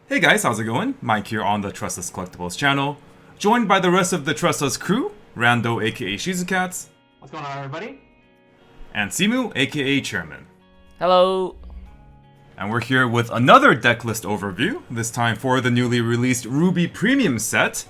Hey guys, how's it going? Mike here on the Tressa's Collectibles channel, joined by the rest of the Tressa's crew, Randall aka Shizukats, What's going on, everybody? and Simu aka Chairman. Hello. And we're here with another deck list overview, this time for the newly released RWBY Premium set.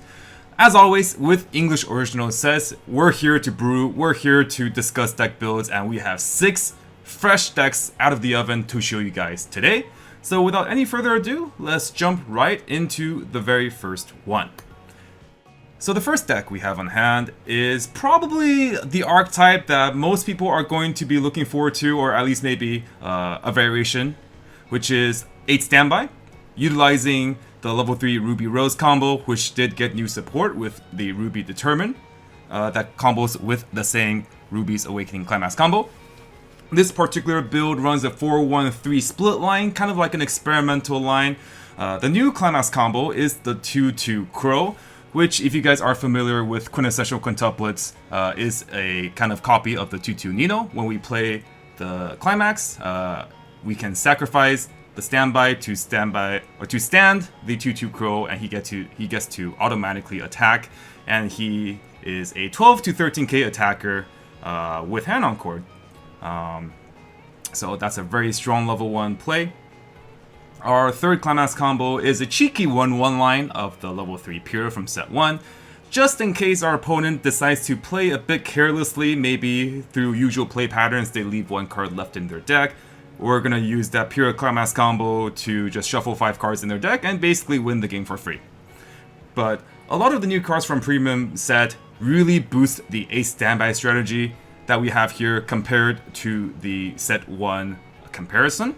As always, with English original sets, we're here to brew, we're here to discuss deck builds, and we have 6 fresh decks out of the oven to show you guys today. So without any further ado, let's jump right into the very first one. So the first deck we have on hand is probably the archetype that most people are going to be looking forward to, or at least maybe a variation, which is 8 Standby, utilizing the level 3 RWBY Rose combo, which did get new support with the RWBY Determine, that combos with the same RWBY's Awakening Climax combo. This particular build runs a 4-1-3 split line, kind of like an experimental line. The new Climax combo is the 2-2 Crow, which, if you guys are familiar with quintessential quintuplets, is a kind of copy of the 2-2 Nino. When we play the Climax, we can sacrifice the standby to stand the 2-2 Crow, and he gets to automatically attack, and he is a 12 to 13k attacker with Hand on Chord. So that's a very strong level 1 play. Our third Climax combo is a cheeky 1-1 line of the level 3 Pure from set 1. Just in case our opponent decides to play a bit carelessly, maybe through usual play patterns, they leave 1 card left in their deck. We're gonna use that Pure Climax combo to just shuffle 5 cards in their deck and basically win the game for free. But a lot of the new cards from Premium set really boost the 8 Standby strategy that we have here compared to the set 1 comparison.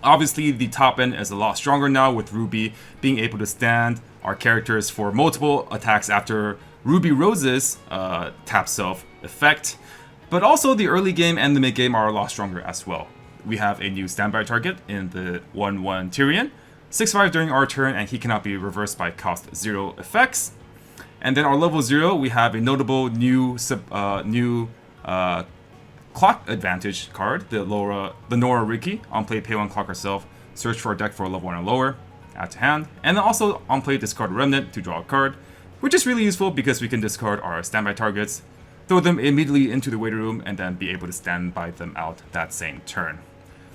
Obviously, the top end is a lot stronger now with RWBY being able to stand our characters for multiple attacks after RWBY Rose's tap self effect. But also the early game and the mid game are a lot stronger as well. We have a new standby target in the 1-1 Tyrion, 6-5 during our turn, and he cannot be reversed by cost 0 effects. And then our level 0, we have a notable new clock advantage card, the Nora Riki. On play, pay 1, clock herself, search for a deck for a level 1 or lower, add to hand. And then also on play, discard a Remnant to draw a card, which is really useful because we can discard our standby targets, throw them immediately into the waiting room, and then be able to stand by them out that same turn.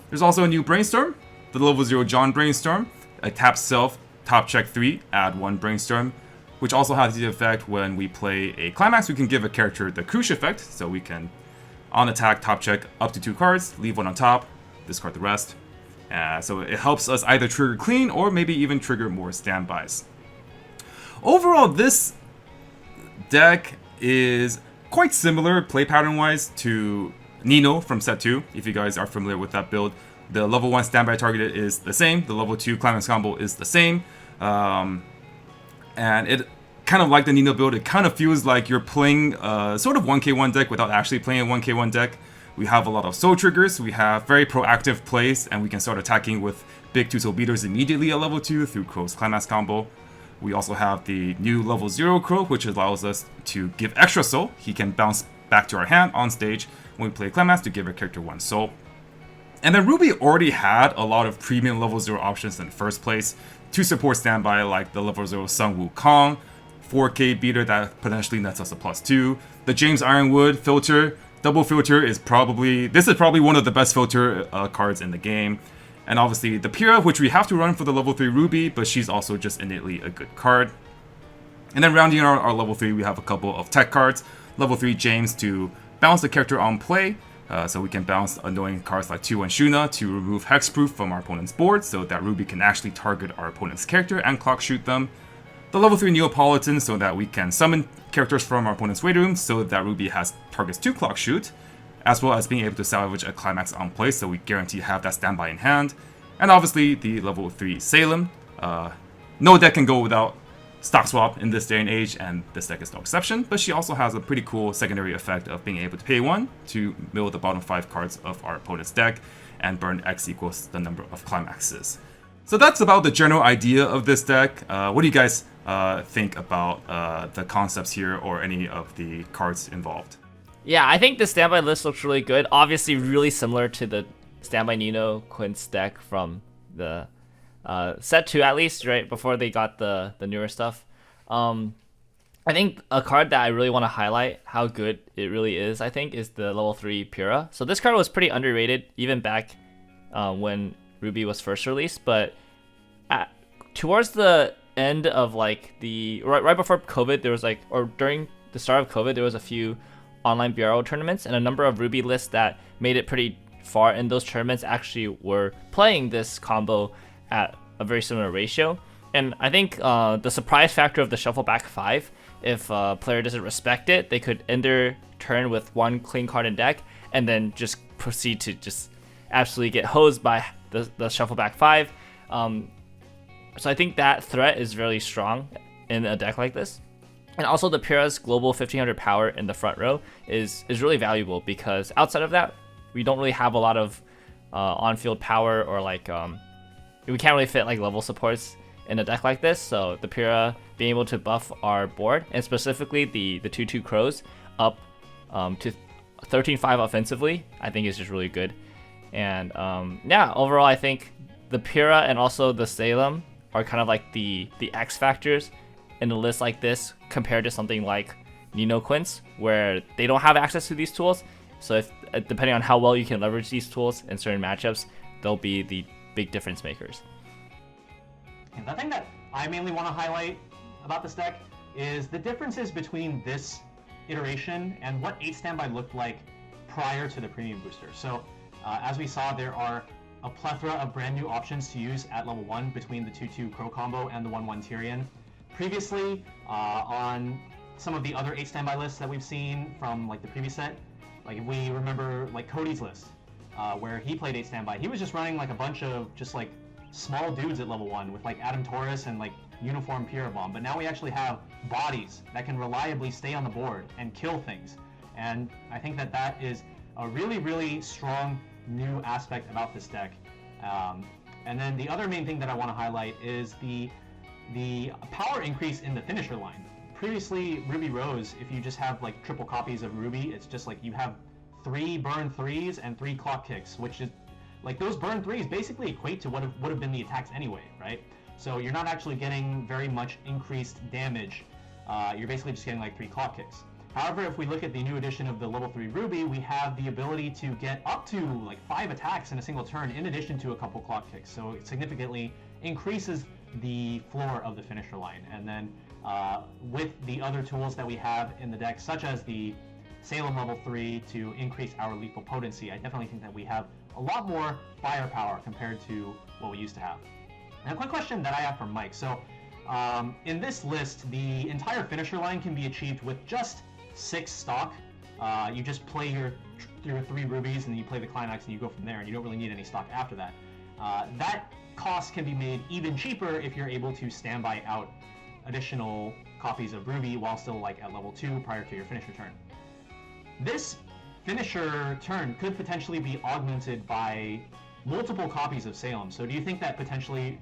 There's also a new Brainstorm, the level 0 John Brainstorm, a tap self, top check 3, add 1 Brainstorm, which also has the effect when we play a Climax, we can give a character the Crush effect, so we can, on attack, top check up to 2 cards, leave 1 on top, discard the rest. So it helps us either trigger clean or maybe even trigger more standbys. Overall, this deck is quite similar play pattern wise to Nino from set 2, if you guys are familiar with that build. The level 1 standby target is the same, the level 2 Climax combo is the same. And it kind of like the Nino build, it kind of feels like you're playing sort of 1k1 deck without actually playing a 1k1 deck. We have a lot of soul triggers, we have very proactive plays, and we can start attacking with big 2 soul beaters immediately at level 2 through Crow's Climax combo. We also have the new level 0 Crow, which allows us to give extra soul. He can bounce back to our hand on stage when we play Climax to give a character 1 soul. And then RWBY already had a lot of premium level 0 options in the first place to support standby, like the level 0 Sun Wukong, 4k beater that potentially nets us a +2. The James Ironwood filter, double filter is probably one of the best filter cards in the game. And obviously the Pyrrha, which we have to run for the level 3 RWBY, but she's also just innately a good card. And then rounding out our level 3, we have a couple of tech cards. Level 3 James to bounce the character on play, so we can bounce annoying cards like 2-1 Shuna to remove hexproof from our opponent's board so that RWBY can actually target our opponent's character and clock shoot them. The level 3 Neapolitan so that we can summon characters from our opponent's waiting room so that RWBY has targets to clock shoot, as well as being able to salvage a Climax on play so we guarantee to have that standby in hand. And obviously the level 3 Salem. No deck can go without stock swap in this day and age, and this deck is no exception, but she also has a pretty cool secondary effect of being able to pay 1 to mill the bottom 5 cards of our opponent's deck and burn X equals the number of Climaxes. So that's about the general idea of this deck. What do you guys think about the concepts here or any of the cards involved? Yeah, I think the standby list looks really good. Obviously, really similar to the standby Nino Quince deck from the set 2 at least, right before they got the newer stuff. I think a card that I really want to highlight how good it really is, I think, is the level 3 Pura. So this card was pretty underrated even back when RWBY was first released, but towards the end of like the right before COVID, there was like, or during the start of COVID, there was a few online BRO tournaments, and a number of RWBY lists that made it pretty far in those tournaments actually were playing this combo at a very similar ratio. And I think the surprise factor of the shuffle back 5, if a player doesn't respect it, they could end their turn with 1 clean card in deck and then just proceed to just absolutely get hosed by the shuffle back 5. So I think that threat is really strong in a deck like this. And also the Pura's global 1500 power in the front row is really valuable, because outside of that, we don't really have a lot of on-field power, or like we can't really fit like level supports in a deck like this. So the Pura being able to buff our board, and specifically the 2/2 crows up to 13/5 offensively, I think is just really good. And yeah, overall I think the Pura and also the Salem are kind of like the X factors in a list like this, compared to something like Nino Quince, where they don't have access to these tools. So if depending on how well you can leverage these tools in certain matchups, they'll be the big difference makers. And the thing that I mainly want to highlight about this deck is the differences between this iteration and what 8 standby looked like prior to the premium booster. So as we saw, there are a plethora of brand new options to use at level 1 between the 2/2 Crow combo and the 1/1 Tyrion. Previously, on some of the other 8 standby lists that we've seen from like the previous set, like if we remember like Cody's list, where he played 8 standby, he was just running like a bunch of just like small dudes at level 1 with like Adam Taurus and like uniform Pura Bomb. But now we actually have bodies that can reliably stay on the board and kill things. And I think that that is a really, really strong new aspect about this deck. And then the other main thing that I want to highlight is the power increase in the finisher line. Previously, RWBY Rose, if you just have like triple copies of RWBY, it's just like you have 3 burn 3s and 3 clock kicks, which is like those burn 3s basically equate to what would have been the attacks anyway, right? So you're not actually getting very much increased damage. You're basically just getting like 3 clock kicks. However, if we look at the new edition of the level 3 RWBY, we have the ability to get up to like 5 attacks in a single turn in addition to a couple clock kicks. So it significantly increases the floor of the finisher line. And then with the other tools that we have in the deck, such as the Salem level 3 to increase our lethal potency, I definitely think that we have a lot more firepower compared to what we used to have. And a quick question that I have for Mike. So in this list, the entire finisher line can be achieved with just 6 stock. You just play your 3 RWBYs and then you play the climax and you go from there, and you don't really need any stock after that. That cost can be made even cheaper if you're able to standby out additional copies of RWBY while still like at level 2 prior to your finisher turn. This finisher turn could potentially be augmented by multiple copies of Salem. So do you think that potentially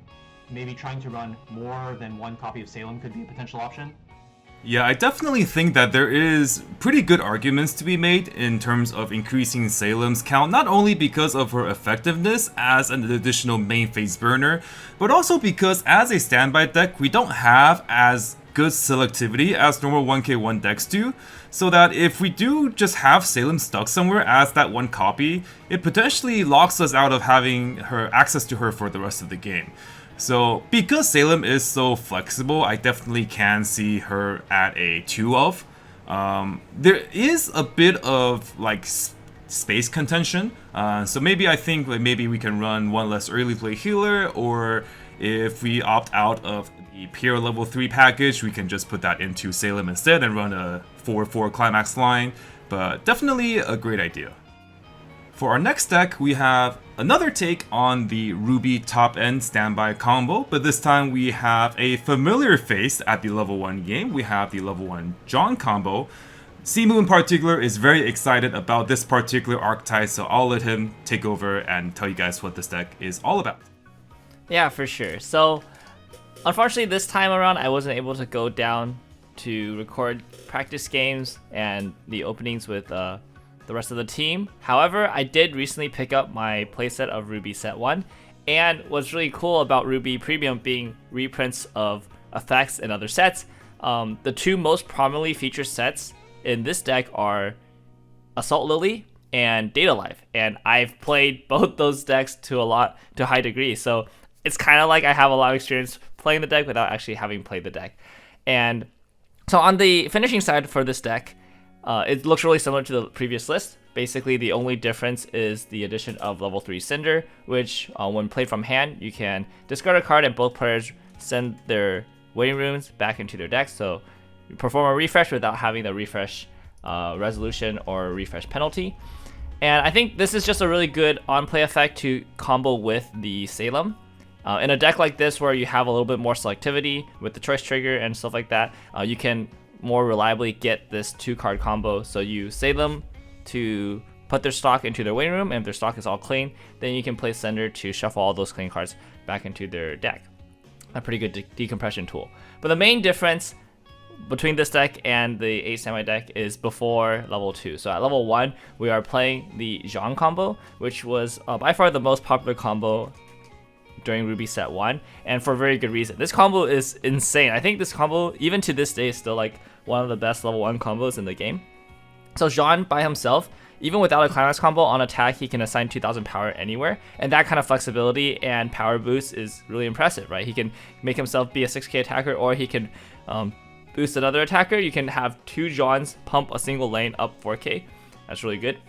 maybe trying to run more than 1 copy of Salem could be a potential option? Yeah, I definitely think that there is pretty good arguments to be made in terms of increasing Salem's count, not only because of her effectiveness as an additional main phase burner, but also because as a standby deck, we don't have as good selectivity as normal 1k1 decks do, so that if we do just have Salem stuck somewhere as that 1 copy, it potentially locks us out of having her access to her for the rest of the game. So because Salem is so flexible, I definitely can see her at a 2 of. There is a bit of like space contention, so maybe I think like maybe we can run 1 less early play healer, or if we opt out of the Pure level 3 package, we can just put that into Salem instead and run a 4/4 climax line, but definitely a great idea. For our next deck, we have another take on the RWBY top-end standby combo, but this time we have a familiar face at the level 1 game. We have the level 1 John combo. Simu in particular is very excited about this particular archetype, so I'll let him take over and tell you guys what this deck is all about. Yeah, for sure. So unfortunately this time around I wasn't able to go down to record practice games and the openings with the rest of the team. However, I did recently pick up my playset of RWBY Set 1, And what's really cool about RWBY Premium being reprints of effects and other sets, the two most prominently featured sets in this deck are Assault Lily and Data Life, and I've played both those decks to a high degree, so it's kind of like I have a lot of experience playing the deck without actually having played the deck. And so on the finishing side for this deck, it looks really similar to the previous list. Basically, the only difference is the addition of level 3 Cinder, which when played from hand, you can discard a card and both players send their waiting rooms back into their decks. So you perform a refresh without having the refresh resolution or refresh penalty. And I think this is just a really good on-play effect to combo with the Salem. In a deck like this where you have a little bit more selectivity with the choice trigger and stuff like that, you can more reliably get this 2-card combo. So you Salem to put their stock into their waiting room, and if their stock is all clean, then you can play Sender to shuffle all those clean cards back into their deck. A pretty good decompression tool. But the main difference between this deck and the 8 standby deck is before level 2. So at level 1, we are playing the John combo, which was by far the most popular combo during RWBY set 1, and for a very good reason. This combo is insane. I think this combo, even to this day, is still like one of the best level 1 combos in the game. So John by himself, even without a climax combo, on attack he can assign 2000 power anywhere, and that kind of flexibility and power boost is really impressive, right? He can make himself be a 6k attacker, or he can boost another attacker. You can have 2 Johns pump a single lane up 4k. That's really good.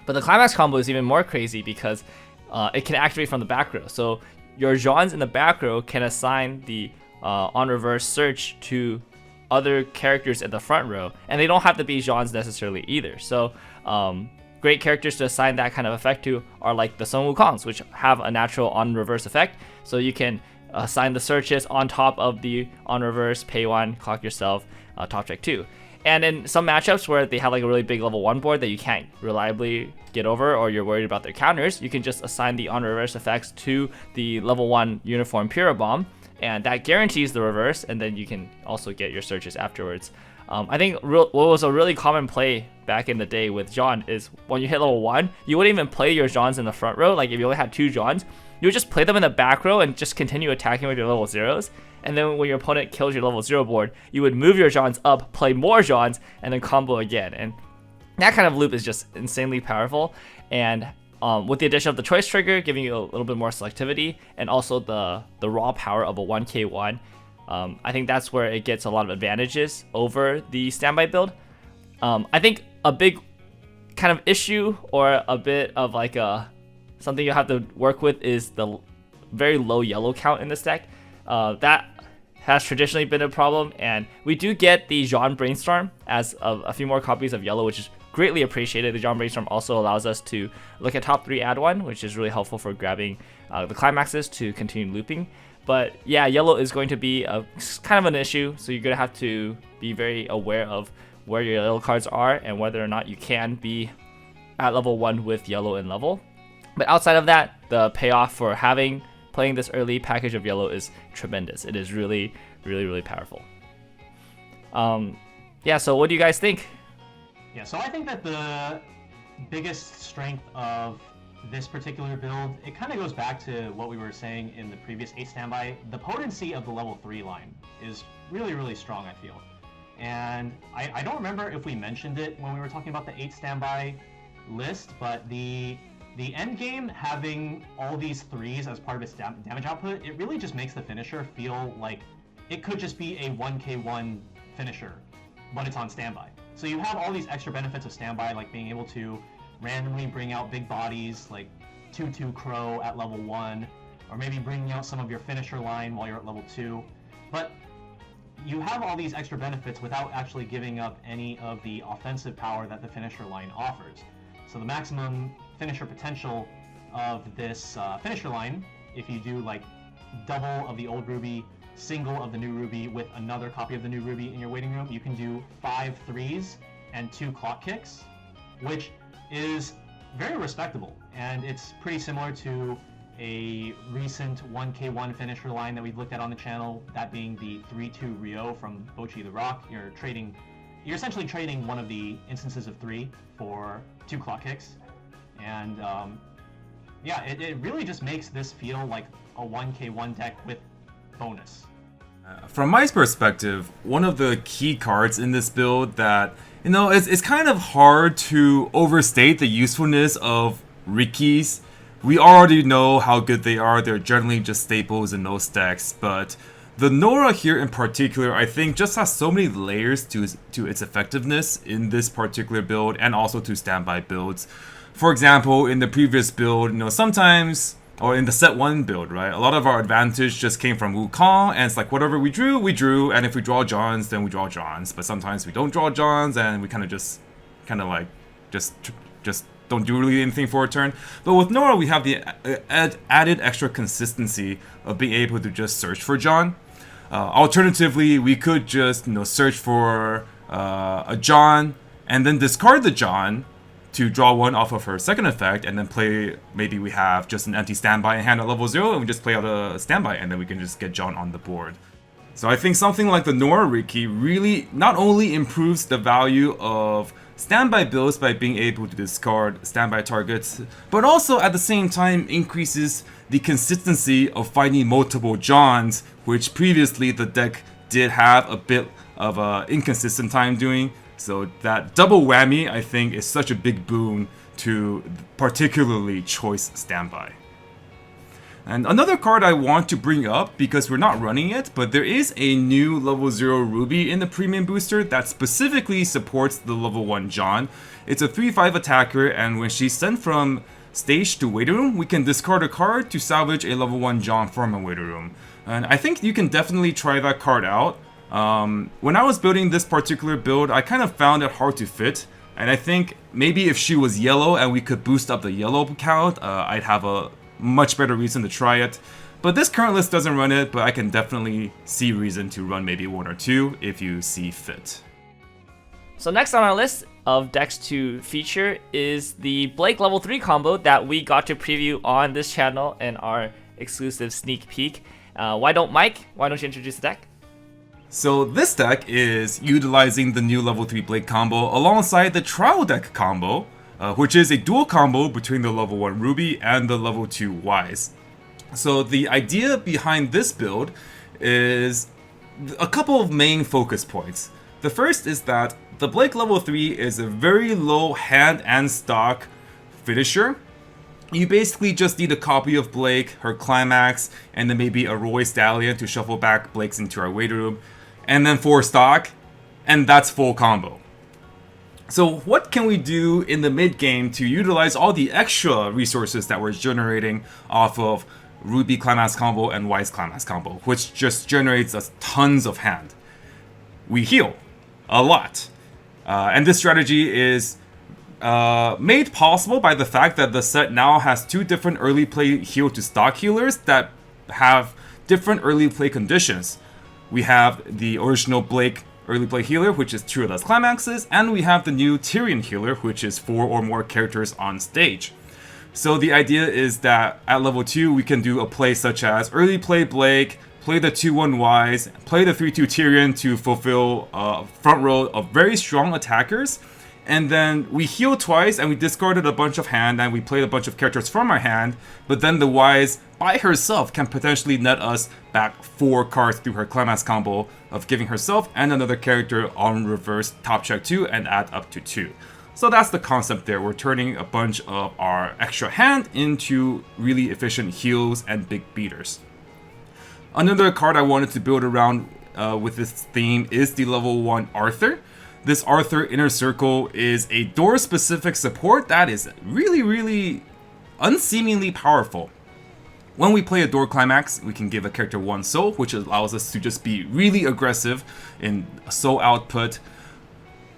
But the climax combo is even more crazy because it can activate from the back row. So your Johns in the back row can assign the on reverse search to other characters in the front row, and they don't have to be Johns necessarily either. So great characters to assign that kind of effect to are like the Sun Wukongs, which have a natural on reverse effect. So you can assign the searches on top of the on reverse, pay 1, clock yourself, top check 2. And in some matchups where they have like a really big level 1 board that you can't reliably get over, or you're worried about their counters, you can just assign the on reverse effects to the level 1 uniform Pura Bomb, and that guarantees the reverse, and then you can also get your searches afterwards. I think what was a really common play back in the day with John is when you hit level 1, you wouldn't even play your Johns in the front row. Like if you only had 2 Johns, you would just play them in the back row and just continue attacking with your level 0s. And then when your opponent kills your level 0 board, you would move your Johns up, play more Johns, and then combo again. And that kind of loop is just insanely powerful. And with the addition of the choice trigger, giving you a little bit more selectivity, and also the raw power of a 1k1, I think that's where it gets a lot of advantages over the standby build. I think a big kind of issue, or a bit of like something you have to work with, is the very low yellow count in this deck. That has traditionally been a problem, and we do get the John Brainstorm as a few more copies of yellow, which is greatly appreciated. The John Brainstorm also allows us to look at top 3 add 1, which is really helpful for grabbing the climaxes to continue looping. But yeah, yellow is going to be kind of an issue, so you're going to have to be very aware of where your yellow cards are and whether or not you can be at level 1 with yellow in level. But outside of that, the payoff for playing this early package of yellow is tremendous. It is really, really, really powerful. Yeah, so what do you guys think? Yeah, so I think that the biggest strength of this particular build, it kind of goes back to what we were saying in the previous 8 standby. The potency of the level 3 line is really, really strong, I feel. And I don't remember if we mentioned it when we were talking about the 8 standby list, but the end game having all these 3s as part of its damage output, it really just makes the finisher feel like it could just be a 1k1 finisher when it's on standby. So you have all these extra benefits of standby, like being able to randomly bring out big bodies like 2/2 Crow at level 1, or maybe bringing out some of your finisher line while you're at level 2. But you have all these extra benefits without actually giving up any of the offensive power that the finisher line offers. So the maximum finisher potential of this finisher line, if you do like double of the old RWBY, single of the new RWBY with another copy of the new RWBY in your waiting room, you can do 5 3s and 2 clock kicks, which is very respectable. And it's pretty similar to a recent 1k1 finisher line that we've looked at on the channel, that being the 3-2 Rio from Bochi the Rock. You're essentially trading one of the instances of 3 for 2 clock kicks. And yeah, it really just makes this feel like a 1k1 deck with bonus. From my perspective, one of the key cards in this build that, you know, it's kind of hard to overstate the usefulness of Rikis. We already know how good they are. They're generally just staples in most decks, but the Nora here in particular, I think, just has so many layers to its effectiveness in this particular build and also to standby builds. For example, in the previous build, you know, sometimes, or in the set 1 build, right, a lot of our advantage just came from Wukong, and it's like whatever we drew, and if we draw Johns, then we draw Johns. But sometimes we don't draw Johns, and we kind of don't do really anything for a turn. But with Nora, we have the added extra consistency of being able to just search for John. Alternatively, we could just, you know, search for a John and then discard the John to draw one off of her second effect, and then play, maybe we have just an empty standby in hand at level 0, and we just play out a standby, and then we can just get John on the board. So I think something like the Nora Riki really not only improves the value of standby builds by being able to discard standby targets, but also at the same time increases the consistency of finding multiple Johns, which previously the deck did have a bit of a inconsistent time doing. So that double whammy, I think, is such a big boon to particularly choice standby. And another card I want to bring up, because we're not running it, but there is a new level 0 Ruby in the premium booster that specifically supports the level 1 John. It's a 3/5 attacker, and when she's sent from stage to waiting room, we can discard a card to salvage a level 1 John from a waiting room. And I think you can definitely try that card out. When I was building this particular build, I kind of found it hard to fit, and I think maybe if she was yellow and we could boost up the yellow count, I'd have a much better reason to try it. But this current list doesn't run it, but I can definitely see reason to run maybe 1 or 2 if you see fit. So next on our list of decks to feature is the Blake level 3 combo that we got to preview on this channel in our exclusive sneak peek. Why don't you introduce the deck? So this deck is utilizing the new level 3 Blake combo alongside the trial deck combo, which is a dual combo between the level 1 Ruby and the level 2 Weiss. So the idea behind this build is a couple of main focus points. The first is that the Blake level 3 is a very low hand and stock finisher. You basically just need a copy of Blake, her climax, and then maybe a Roy Stallion to shuffle back Blake's into our waiting room, and then 4 stock, and that's full combo. So what can we do in the mid game to utilize all the extra resources that we're generating off of Ruby Climax combo and Weiss Climax combo, which just generates us tons of hand? We heal a lot. And this strategy is made possible by the fact that the set now has 2 different early play heal to stock healers that have different early play conditions. We have the original Blake early play healer, which is 2 or less climaxes, and we have the new Tyrion healer, which is 4 or more characters on stage. So the idea is that at level 2 we can do a play such as early play Blake, play the 2/1 Weiss, play the 3/2 Tyrion to fulfill front row of very strong attackers, and then we heal twice and we discarded a bunch of hand and we played a bunch of characters from our hand, but then the Weiss by herself can potentially net us back 4 cards through her climax combo of giving herself and another character on reverse top check 2 and add up to 2. So that's the concept there. We're turning a bunch of our extra hand into really efficient heals and big beaters. Another card I wanted to build around with this theme is the level 1 Arthur. This Arthur Inner Circle is a door-specific support that is really unseemingly powerful. When we play a door climax, we can give a character 1 soul, which allows us to just be really aggressive in soul output.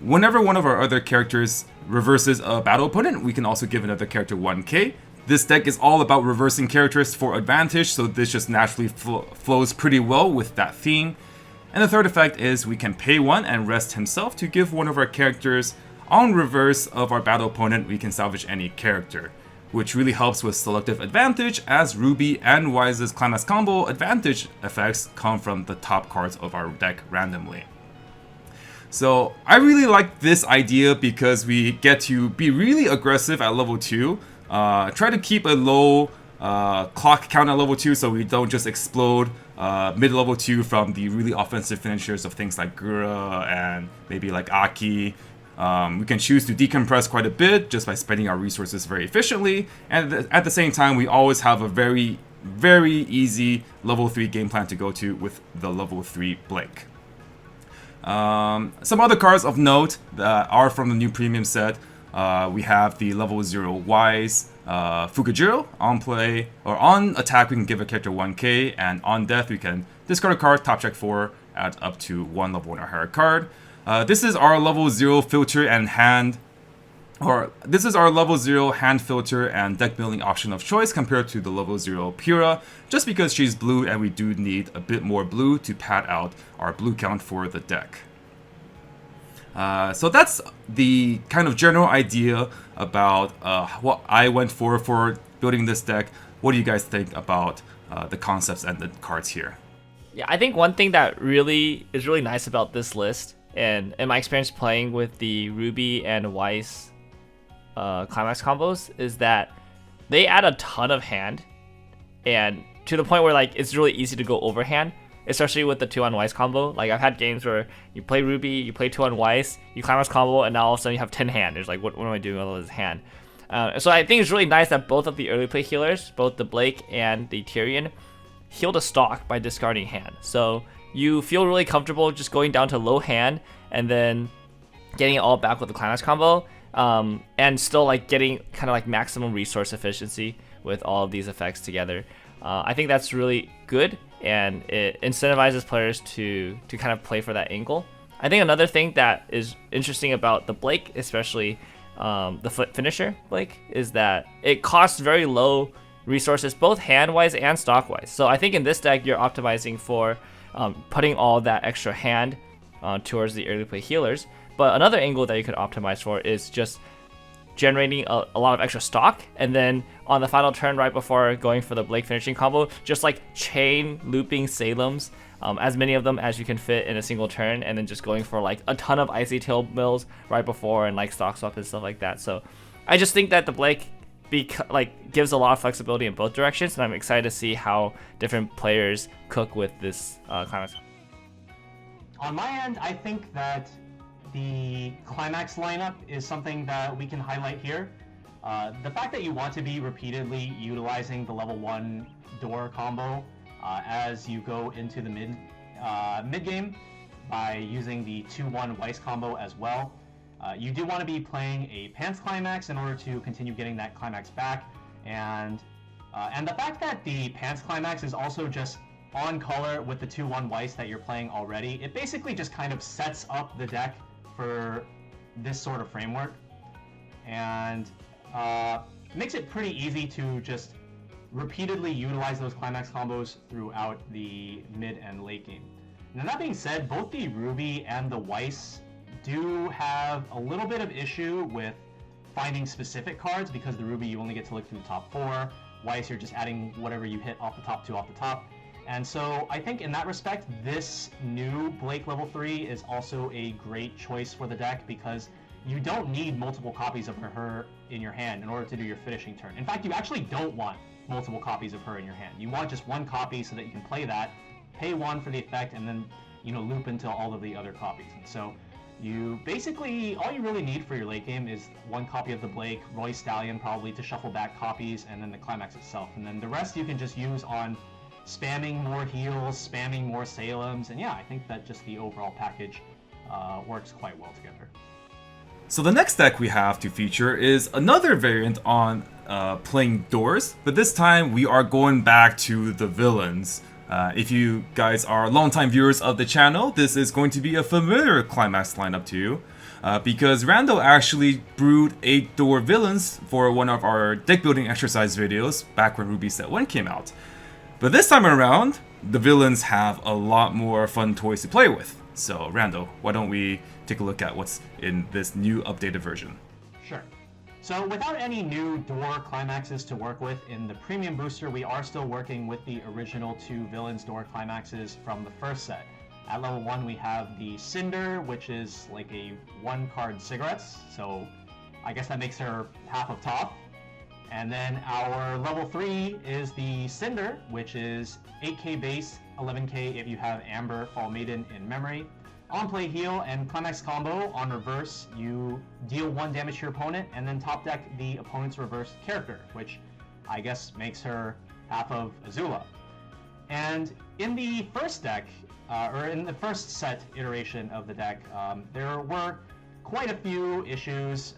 Whenever one of our other characters reverses a battle opponent, we can also give another character 1k. This deck is all about reversing characters for advantage, so this just naturally flows pretty well with that theme. And the third effect is we can pay 1 and rest himself to give one of our characters on reverse of our battle opponent. We can salvage any character, which really helps with selective advantage, as Ruby and Weiss's Climax combo advantage effects come from the top cards of our deck randomly. So I really like this idea because we get to be really aggressive at level 2, Try to keep a low clock count at level 2 so we don't just explode mid-level 2 from the really offensive finishers of things like Gura and maybe like Aki. We can choose to decompress quite a bit just by spending our resources very efficiently, and at the same time we always have a very easy level 3 game plan to go to with the level 3 Blake. Some other cards of note that are from the new premium set. We have the level 0 Weiss Fukujiro. On play or on attack we can give a character 1k, and on death we can discard a card, top check 4, add up to 1 level 1 or higher card. This is our level 0 filter and hand, or this is our level 0 hand filter and deck building option of choice compared to the level 0 Pura, just because she's blue and we do need a bit more blue to pad out our blue count for the deck. So that's the kind of general idea about what I went for building this deck. What do you guys think about the concepts and the cards here? Yeah, I think one thing that really is really nice about this list, and in my experience playing with the RWBY and Weiss climax combos, is that they add a ton of hand, and to the point where like it's really easy to go overhand, especially with the 2 on Weiss combo. Like I've had games where you play RWBY, you play 2 on Weiss, you climax combo, and now all of a sudden you have 10 hand. There's like, what am I doing with all this hand? So I think it's really nice that both of the early play healers, both the Blake and the Tyrion, healed a stock by discarding hand. So you feel really comfortable just going down to low hand and then getting it all back with the climax combo, and still like getting kind of like maximum resource efficiency with all of these effects together. I think that's really good, and it incentivizes players to kind of play for that angle. I think another thing that is interesting about the Blake, especially the finisher Blake, is that it costs very low resources, both hand-wise and stock-wise. So I think in this deck you're optimizing for putting all that extra hand towards the early play healers. But another angle that you could optimize for is just generating a lot of extra stock, and then on the final turn right before going for the Blake finishing combo, just like chain looping Salem's, as many of them as you can fit in a single turn, and then just going for like a ton of Icy Tail mills right before and like stock swap and stuff like that. So I just think that the Blake gives a lot of flexibility in both directions, and I'm excited to see how different players cook with this climax. On my end, I think that the climax lineup is something that we can highlight here. The fact that you want to be repeatedly utilizing the level 1 door combo as you go into the mid game by using the 2-1 Weiss combo as well. You do want to be playing a Pants climax in order to continue getting that climax back, and the fact that the Pants climax is also just on color with the 2-1 Weiss that you're playing already, it basically just kind of sets up the deck for this sort of framework, and makes it pretty easy to just repeatedly utilize those climax combos throughout the mid and late game. Now that being said, both the RWBY and the Weiss do have a little bit of issue with finding specific cards, because the RWBY you only get to look through the top 4, Weiss you're just adding whatever you hit off the top 2 off the top. And so I think in that respect, this new Blake level 3 is also a great choice for the deck, because you don't need multiple copies of her in your hand in order to do your finishing turn. In fact, you actually don't want multiple copies of her in your hand. You want just one copy so that you can play that, pay 1 for the effect, and then loop into all of the other copies. And so you basically, all you really need for your late game is 1 copy of the Blake, Roy Stallion probably to shuffle back copies, and then the climax itself. And then the rest you can just use on spamming more heals, spamming more Salem's, and yeah, I think that just the overall package works quite well together. So the next deck we have to feature is another variant on playing doors, but this time we are going back to the villains. If you guys are longtime viewers of the channel, this is going to be a familiar climax lineup to you, because Randall actually brewed 8 door villains for one of our deck building exercise videos back when RWBY Set 1 came out. But this time around, the villains have a lot more fun toys to play with. So Randall, why don't we take a look at what's in this new updated version? Sure. So without any new door climaxes to work with in the premium booster, we are still working with the original 2 villains door climaxes from the first set. At level 1 we have the Cinder, which is like a 1-card cigarettes, so I guess that makes her half of top. And then our level 3 is the Cinder, which is 8k base, 11k if you have Amber, Fall Maiden in memory. On play heal and climax combo. On reverse, you deal 1 damage to your opponent, and then top deck the opponent's reverse character, which I guess makes her half of Azula. And in the first deck, or in the first set iteration of the deck, there were quite a few issues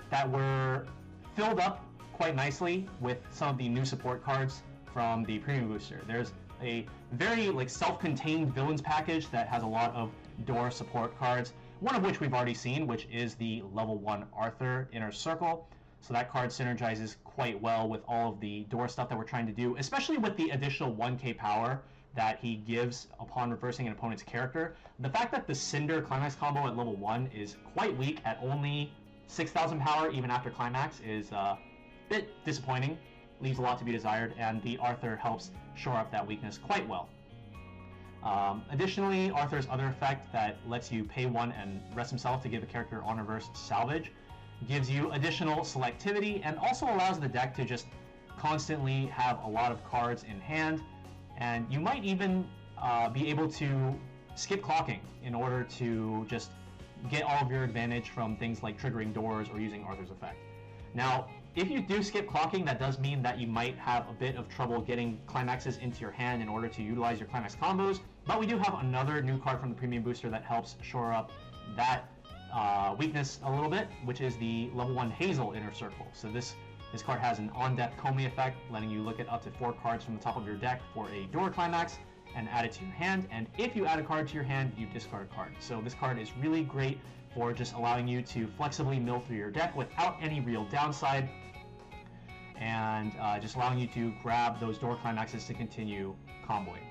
that were filled up quite nicely with some of the new support cards from the premium booster. There's a very self-contained villains package that has a lot of door support cards, one of which we've already seen, which is the level 1 Arthur Inner Circle. So that card synergizes quite well with all of the door stuff that we're trying to do, especially with the additional 1k power that he gives upon reversing an opponent's character. The fact that the Cinder climax combo at level 1 is quite weak at only 6,000 power even after climax is a bit disappointing, leaves a lot to be desired, and the Arthur helps shore up that weakness quite well. Additionally, Arthur's other effect that lets you pay 1 and rest himself to give a character on reverse salvage gives you additional selectivity and also allows the deck to just constantly have a lot of cards in hand, and you might even be able to skip clocking in order to just get all of your advantage from things like triggering doors or using Arthur's effect. Now, if you do skip clocking, that does mean that you might have a bit of trouble getting climaxes into your hand in order to utilize your climax combos, but we do have another new card from the premium booster that helps shore up that weakness a little bit, which is the level 1 Hazel Inner Circle. So this card has an on-deck Comey effect, letting you look at up to 4 cards from the top of your deck for a door climax and add it to your hand, and if you add a card to your hand, you discard a card. So this card is really great for just allowing you to flexibly mill through your deck without any real downside, and just allowing you to grab those door climaxes to continue comboing.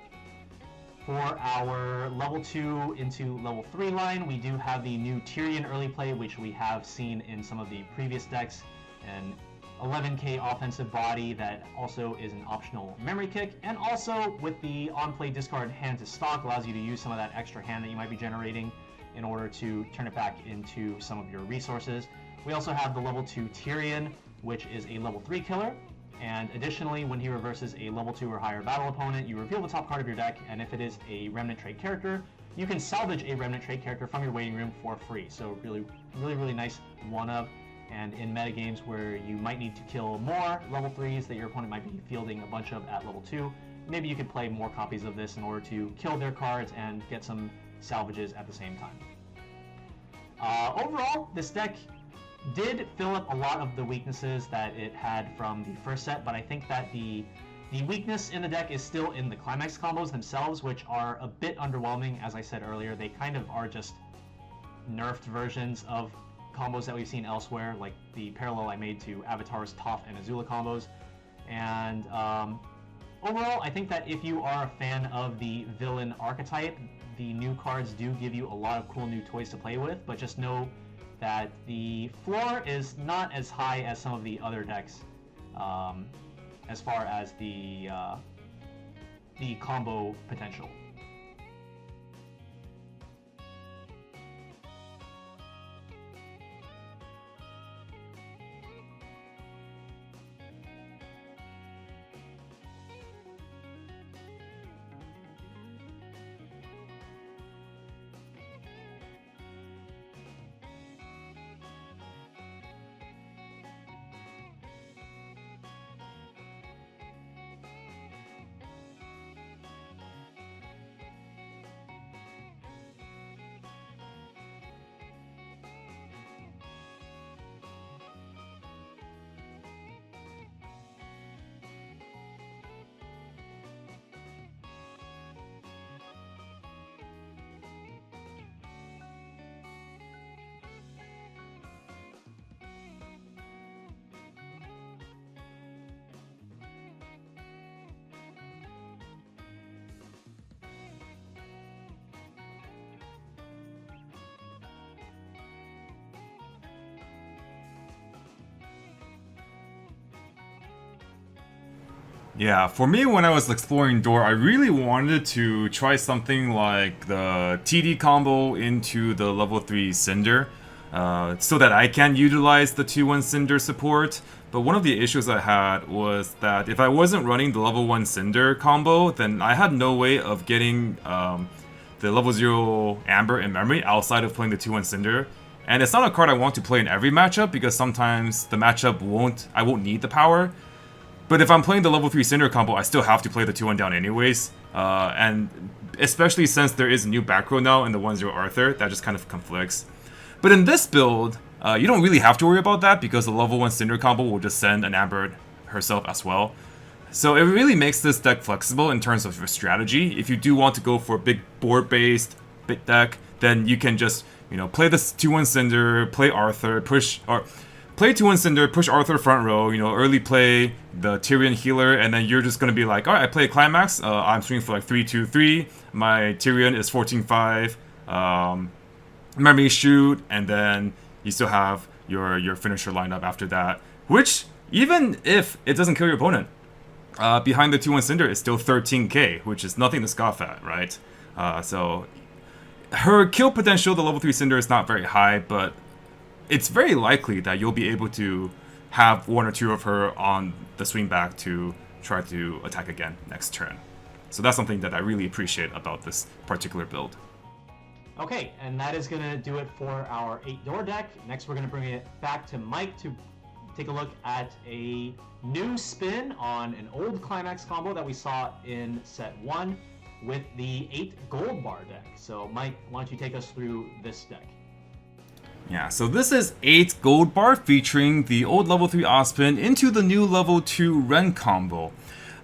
For our level 2 into level 3 line, we do have the new Tyrion early play, which we have seen in some of the previous decks, and 11k offensive body that also is an optional memory kick, and also with the on-play discard hand to stock allows you to use some of that extra hand that you might be generating in order to turn it back into some of your resources. We also have the level 2 Tyrion, which is a level 3 killer, and additionally when he reverses a level 2 or higher battle opponent, you reveal the top card of your deck, and if it is a remnant trait character, you can salvage a remnant trait character from your waiting room for free. So really nice one-of. And in metagames where you might need to kill more level 3s that your opponent might be fielding a bunch of at level 2, maybe you could play more copies of this in order to kill their cards and get some salvages at the same time. Overall, this deck did fill up a lot of the weaknesses that it had from the first set, but I think that the weakness in the deck is still in the climax combos themselves, which are a bit underwhelming. As I said earlier, they kind of are just nerfed versions of combos that we've seen elsewhere, like the parallel I made to Avatar's Toph and Azula combos. And overall, I think that if you are a fan of the villain archetype, the new cards do give you a lot of cool new toys to play with, but just know that the floor is not as high as some of the other decks as far as the combo potential. Yeah, for me, when I was exploring Door, I really wanted to try something like the TD combo into the level 3 Cinder, so that I can utilize the 2-1 Cinder support, But one of the issues I had was that if I wasn't running the level 1 Cinder combo, then I had no way of getting the level 0 Amber in memory outside of playing the 2-1 Cinder. And it's not a card I want to play in every matchup because sometimes the matchup I won't need the power. But if I'm playing the level 3 Cinder combo, I still have to play the 2-1 down anyways. And especially since there is a new back row now in the 1-0 Arthur, that just kind of conflicts. But in this build, you don't really have to worry about that because the level 1 Cinder combo will just send an Amber herself as well. So it really makes this deck flexible in terms of your strategy. If you do want to go for a big board-based bit deck, then you can just, play this 2-1 Cinder, play Arthur, play 2-1 Cinder, push Arthur front row, early play the Tyrion healer, and then you're just going to be like, alright, I play Climax, I'm swinging for like 3-2-3, my Tyrion is 14-5, memory shoot, and then you still have your finisher lineup after that, which, even if it doesn't kill your opponent, behind the 2-1 Cinder is still 13k, which is nothing to scoff at, right? So her kill potential, the level 3 Cinder, is not very high, but it's very likely that you'll be able to have 1 or 2 of her on the swing back to try to attack again next turn. So that's something that I really appreciate about this particular build. Okay, and that is going to do it for our 8-door deck. Next, we're going to bring it back to Mike to take a look at a new spin on an old Climax combo that we saw in set 1 with the 8 gold bar deck. So Mike, why don't you take us through this deck? Yeah, so this is 8 gold bar featuring the old level 3 Osspin into the new level 2 Ren combo.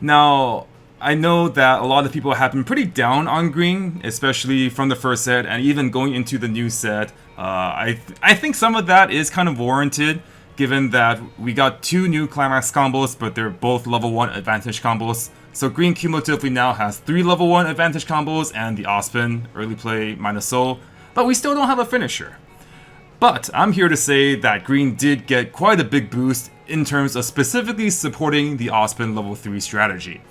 Now, I know that a lot of people have been pretty down on green, especially from the first set and even going into the new set. I think some of that is kind of warranted, given that we got 2 new Climax combos, but they're both level 1 advantage combos. So green cumulatively now has 3 level 1 advantage combos and the Osspin, early play, minus soul, but we still don't have a finisher. But I'm here to say that green did get quite a big boost in terms of specifically supporting the Osspin level 3 strategy.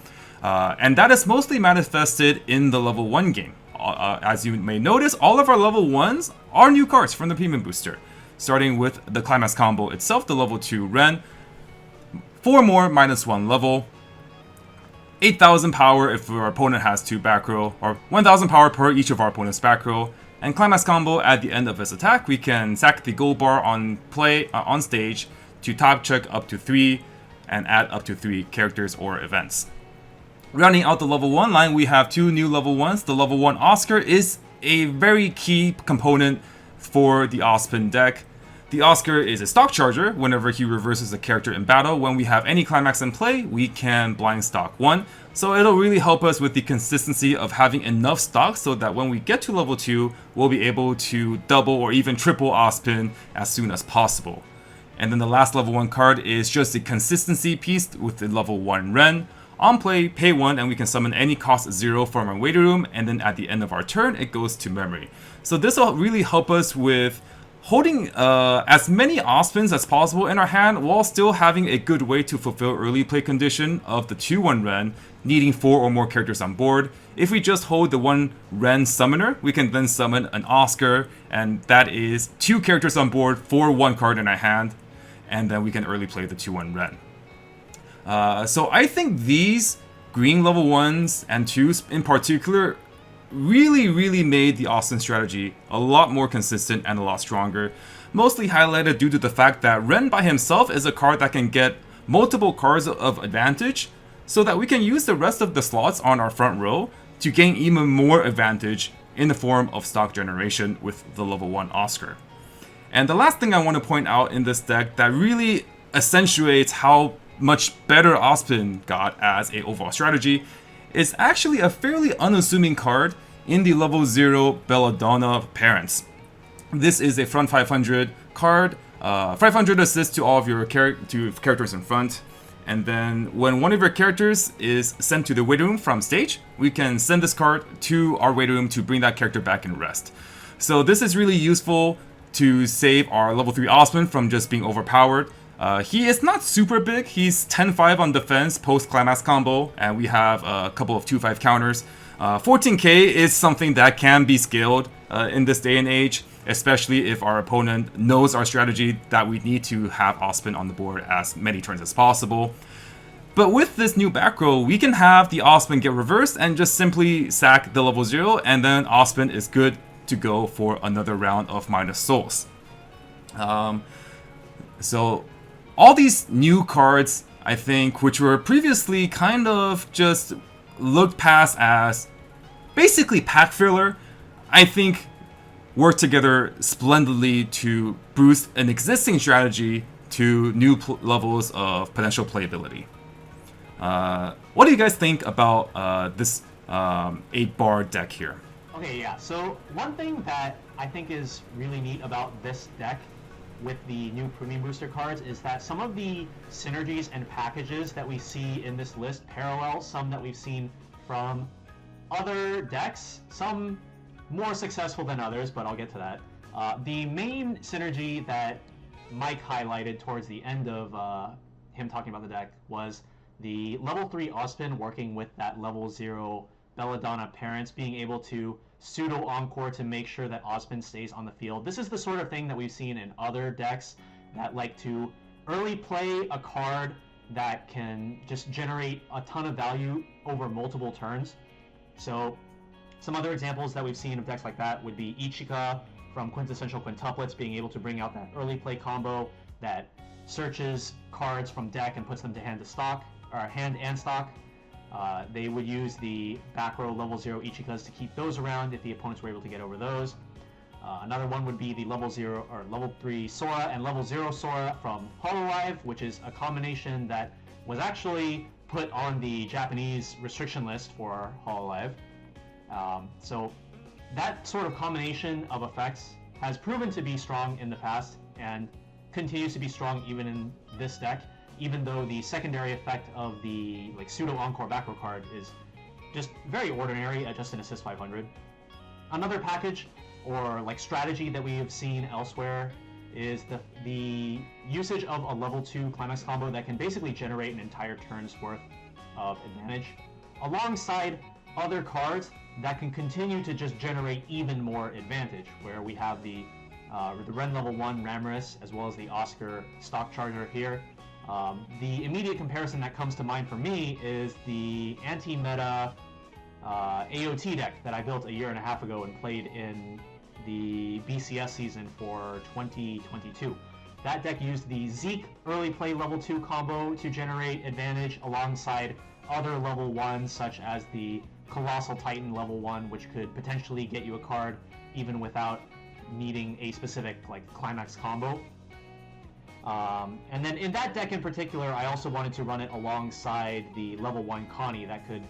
And that is mostly manifested in the level 1 game. As you may notice, all of our level 1s are new cards from the Premium Booster. Starting with the Climax combo itself, the level 2 Ren, 4 more -1 level, 8,000 power if our opponent has 2 back row, or 1,000 power per each of our opponent's back row. And Climax combo, at the end of his attack, we can sack the gold bar on stage to top check up to 3 and add up to 3 characters or events. Rounding out the level 1 line, we have 2 new level 1s. The level 1 Oscar is a very key component for the Osspin deck. The Oscar is a stock charger. Whenever he reverses a character in battle, when we have any Climax in play, we can blind stock 1. So it'll really help us with the consistency of having enough stock so that when we get to level 2, we'll be able to double or even triple Osspin as soon as possible. And then the last level 1 card is just a consistency piece with the level 1 Ren. On play, pay 1 and we can summon any cost 0 from our waiting room, and then at the end of our turn, it goes to memory. So this will really help us with holding as many Osspins as possible in our hand while still having a good way to fulfill early play condition of the 2-1 Ren, needing 4 or more characters on board. If we just hold the 1 Ren summoner, we can then summon an Oscar, and that is 2 characters on board for 1 card in our hand, and then we can early play the 2-1 Ren. So I think these green level 1s and 2s in particular really made the Osspin strategy a lot more consistent and a lot stronger. Mostly highlighted due to the fact that Ren by himself is a card that can get multiple cards of advantage, so that we can use the rest of the slots on our front row to gain even more advantage in the form of stock generation with the level 1 Oscar. And the last thing I want to point out in this deck that really accentuates how much better Osspin got as a overall strategy is actually a fairly unassuming card in the level 0 Belladonna Parents. This is a front 500 card, 500 assist to all of your characters in front, and then when one of your characters is sent to the waiting room from stage, we can send this card to our waiting room to bring that character back in rest. So this is really useful to save our level 3 Osspin from just being overpowered. He is not super big, he's 10-5 on defense post-Climax combo, and we have a couple of 2-5 counters. 14k is something that can be scaled in this day and age. especially if our opponent knows our strategy that we need to have Ospen on the board as many turns as possible. But with this new back row, we can have the Ospen get reversed and just simply sack the level 0, and then Ospen is good to go for another round of minus souls. So all these new cards, I think, which were previously kind of just looked past as basically pack filler, I think work together splendidly to boost an existing strategy to new levels of potential playability. What do you guys think about this 8-bar deck here? Okay, yeah, so one thing that I think is really neat about this deck with the new premium booster cards is that some of the synergies and packages that we see in this list parallel some that we've seen from other decks, some more successful than others, but I'll get to that. The main synergy that Mike highlighted towards the end of him talking about the deck was the level 3 Ospen working with that level 0 Belladonna Parents, being able to pseudo encore to make sure that Ospen stays on the field. This is the sort of thing that we've seen in other decks that like to early play a card that can just generate a ton of value over multiple turns. So some other examples that we've seen of decks like that would be Ichika from Quintessential Quintuplets, being able to bring out that early play combo that searches cards from deck and puts them to hand to stock, or hand and stock. They would use the back row level 0 Ichikas to keep those around if the opponents were able to get over those. Another one would be the level 0 or level 3 Sora and level 0 Sora from Hololive, which is a combination that was actually put on the Japanese restriction list for Hololive. So that sort of combination of effects has proven to be strong in the past and continues to be strong even in this deck, even though the secondary effect of the pseudo encore back row card is just very ordinary at just an assist 500. Another package or strategy that we have seen elsewhere is the usage of a level 2 climax combo that can basically generate an entire turn's worth of advantage, alongside other cards that can continue to just generate even more advantage, where we have the Ren level 1 Ramorous as well as the Oscar Stock Charger here. The immediate comparison that comes to mind for me is the anti-meta AOT deck that I built a year and a half ago and played in the BCS season for 2022. That deck used the Zeke early play level 2 combo to generate advantage alongside other level 1s such as the Colossal Titan level 1, which could potentially get you a card even without needing a specific climax combo. And then in that deck in particular, I also wanted to run it alongside the level 1 Connie that could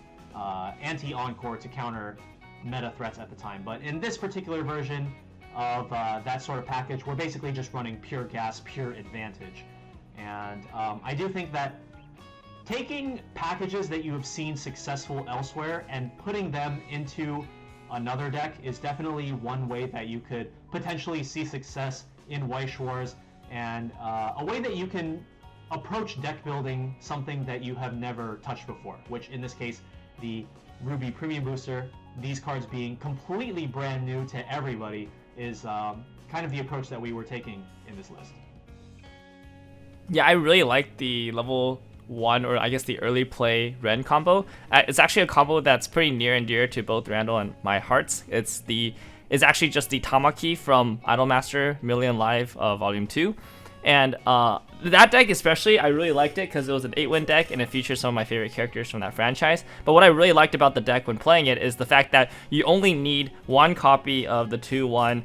anti-encore to counter meta threats at the time. But in this particular version of that sort of package, we're basically just running pure gas, pure advantage. And I do think that taking packages that you have seen successful elsewhere and putting them into another deck is definitely one way that you could potentially see success in Weiss Schwarz, and a way that you can approach deck building something that you have never touched before, which in this case, the RWBY Premium Booster, these cards being completely brand new to everybody, is kind of the approach that we were taking in this list. Yeah, I really like the level 1, or I guess the early play Ren combo. It's actually a combo that's pretty near and dear to both Randall and my hearts. It's actually just the Tamaki from Idolmaster Million Live Volume 2. And that deck especially, I really liked it because it was an 8-win deck and it features some of my favorite characters from that franchise. But what I really liked about the deck when playing it is the fact that you only need one copy of the 2-1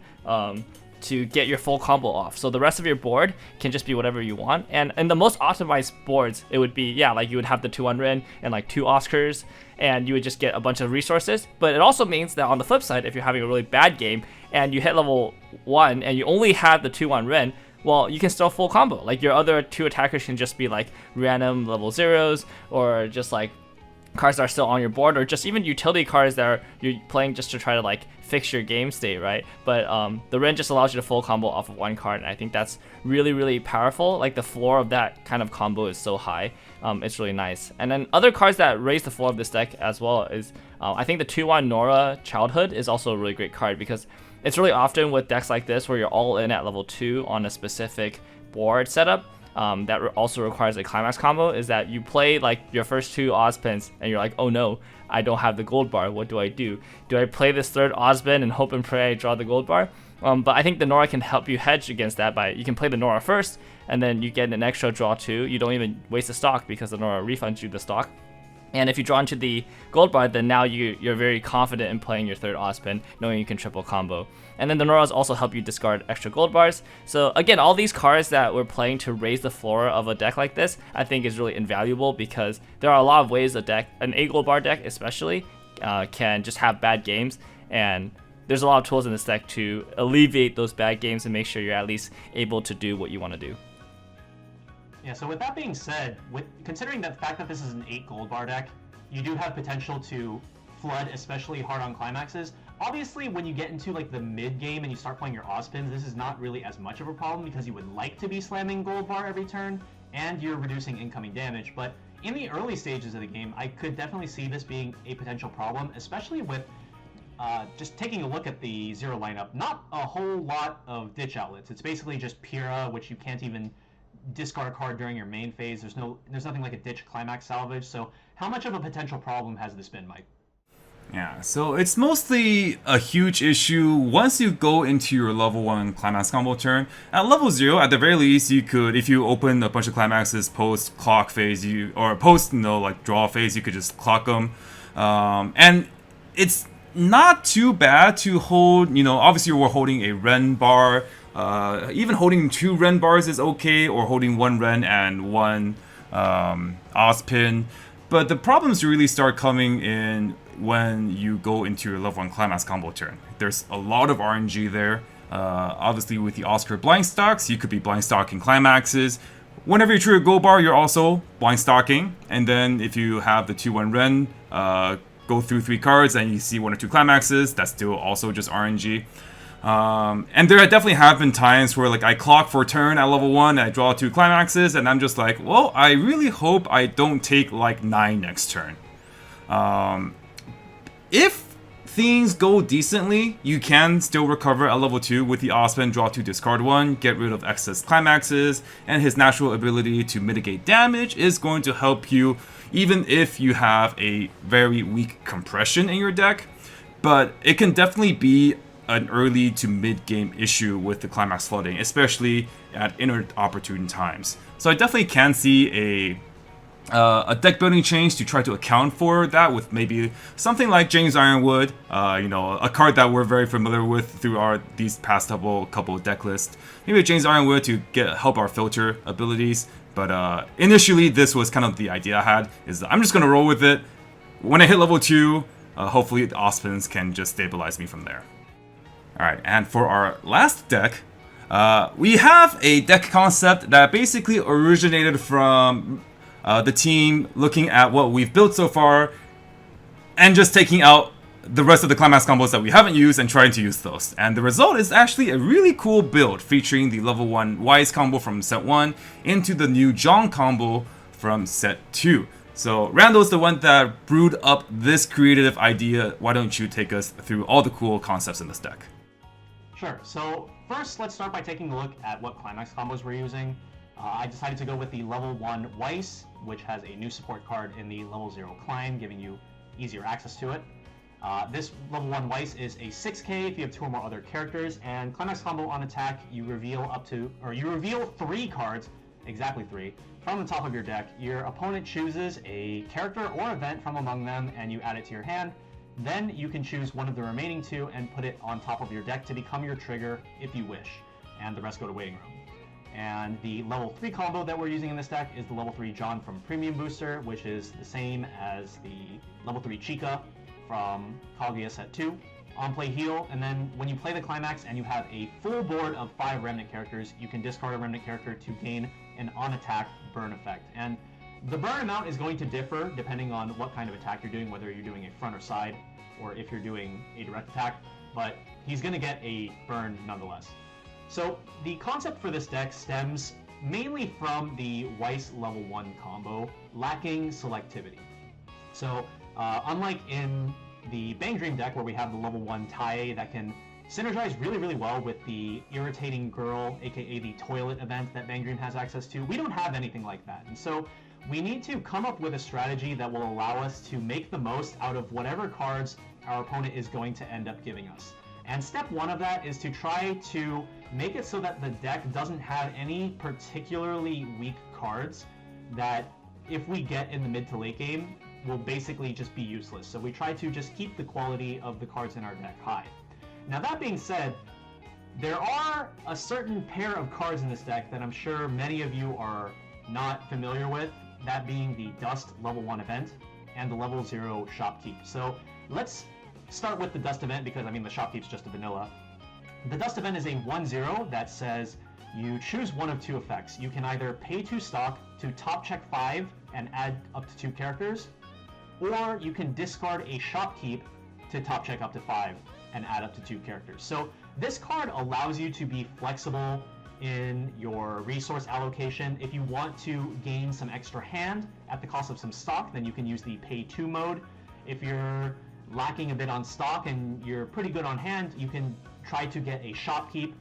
to get your full combo off. So the rest of your board can just be whatever you want. And in the most optimized boards, it would be, you would have the 2-1 Ren and 2 Oscars, and you would just get a bunch of resources. But it also means that on the flip side, if you're having a really bad game and you hit level 1 and you only have the 2-1 Ren, well, you can still full combo. Your other 2 attackers can just be random level 0s, or just cards that are still on your board, or just even utility cards that you're playing just to try to fix your game state, right? But the Ren just allows you to full combo off of one card, and I think that's really, really powerful. The floor of that kind of combo is so high. It's really nice. And then other cards that raise the floor of this deck as well is I think the 2-1 Nora Childhood is also a really great card, because it's really often with decks like this where you're all in at level 2 on a specific board setup that also requires a climax combo, is that you play like your first 2 Ozpins and you're like, oh no, I don't have the gold bar. What do I do? Do I play this third Ozpin and hope and pray I draw the gold bar? But I think the Nora can help you hedge against that by, you can play the Nora first and then you get an extra draw 2. You don't even waste the stock because the Nora refunds you the stock. And if you draw into the gold bar, then now you're very confident in playing your third Ozpin, knowing you can triple combo. And then the Noras also help you discard extra gold bars. So again, all these cards that we're playing to raise the floor of a deck like this, I think is really invaluable, because there are a lot of ways a deck, an 8 gold bar deck especially, can just have bad games. And there's a lot of tools in this deck to alleviate those bad games and make sure you're at least able to do what you want to do. Yeah, so with that being said, considering the fact that this is an 8 gold bar deck, you do have potential to flood especially hard on climaxes. Obviously, when you get into like the mid game and you start playing your Ozpins, this is not really as much of a problem because you would like to be slamming gold bar every turn and you're reducing incoming damage. But in the early stages of the game, I could definitely see this being a potential problem, especially with just taking a look at the zero lineup. Not a whole lot of ditch outlets. It's basically just Pyrrha, which you can't even discard a card during your main phase. There's nothing like a ditch climax salvage. So how much of a potential problem has this been, Mike? Yeah, so it's mostly a huge issue once you go into your level 1 climax combo turn. At level 0, at the very least, you could, if you open a bunch of climaxes post clock phase, or post, like draw phase, you could just clock them. And it's not too bad to hold, obviously we're holding a Ren bar. Even holding 2 Ren bars is okay, or holding 1 Ren and 1 Ozpin. But the problems really start coming in when you go into your level 1 climax combo turn. There's a lot of RNG there. Obviously with the Oscar blind stocks, you could be blind stocking climaxes. Whenever you trigger gold bar, you're also blind stocking. And then if you have the 2-1 Ren, go through 3 cards and you see 1 or 2 climaxes, that's still also just RNG. And there definitely have been times where like I clock for a turn at level 1, I draw 2 climaxes, and I'm just like, well, I really hope I don't take like 9 next turn. If things go decently, you can still recover at level 2 with the Ozpin, draw 2, discard 1, get rid of excess climaxes, and his natural ability to mitigate damage is going to help you even if you have a very weak compression in your deck. But it can definitely be an early to mid game issue with the climax flooding, especially at inopportune times. So I definitely can see a deck building change to try to account for that with maybe something like James Ironwood, a card that we're very familiar with through these past couple of deck lists. Maybe James Ironwood to help our filter abilities. But initially, this was kind of the idea I had, is I'm just gonna roll with it. When I hit level 2, hopefully the Ozpins can just stabilize me from there. Alright, and for our last deck, we have a deck concept that basically originated from the team looking at what we've built so far and just taking out the rest of the climax combos that we haven't used and trying to use those. And the result is actually a really cool build featuring the level 1 Weiss combo from set 1 into the new John combo from set 2. So Randall's the one that brewed up this creative idea. Why don't you take us through all the cool concepts in this deck? Sure, so first let's start by taking a look at what climax combos we're using. I decided to go with the level 1 Weiss, which has a new support card in the level 0 Climb, giving you easier access to it. This level 1 Weiss is a 6k if you have 2 or more other characters, and climax combo on attack, you reveal 3 cards, exactly 3, from the top of your deck. Your opponent chooses a character or event from among them, and you add it to your hand. Then you can choose one of the remaining 2 and put it on top of your deck to become your trigger if you wish, and the rest go to waiting room. And the level 3 combo that we're using in this deck is the level 3 John from Premium Booster, which is the same as the level 3 Chica from Kaguya set 2. On play heal, and then when you play the climax and you have a full board of 5 remnant characters, you can discard a remnant character to gain an on-attack burn effect. And the burn amount is going to differ depending on what kind of attack you're doing, whether you're doing a front or side, or if you're doing a direct attack, but he's going to get a burn nonetheless. So the concept for this deck stems mainly from the Weiss level 1 combo lacking selectivity. So unlike in the Bang Dream deck where we have the level 1 Tai that can synergize really, really well with the Irritating Girl, aka the toilet event that Bang Dream has access to. We don't have anything like that. And so we need to come up with a strategy that will allow us to make the most out of whatever cards our opponent is going to end up giving us. And step one of that is to try to make it so that the deck doesn't have any particularly weak cards that, if we get in the mid to late game, will basically just be useless. So we try to just keep the quality of the cards in our deck high. Now that being said, there are a certain pair of cards in this deck that I'm sure many of you are not familiar with, that being the Dust level 1 event and the level 0 Shopkeep. So let's start with the Dust event, because I mean the Shopkeep's just a vanilla. The Dust event is a 1/0 that says you choose one of two effects. You can either pay 2 stock to top check 5 and add up to 2 characters, or you can discard a Shopkeep to top check up to 5 and add up to 2 characters. So this card allows you to be flexible in your resource allocation. If you want to gain some extra hand at the cost of some stock, then you can use the pay 2 mode. If you're lacking a bit on stock and you're pretty good on hand, you can try to get a Shopkeep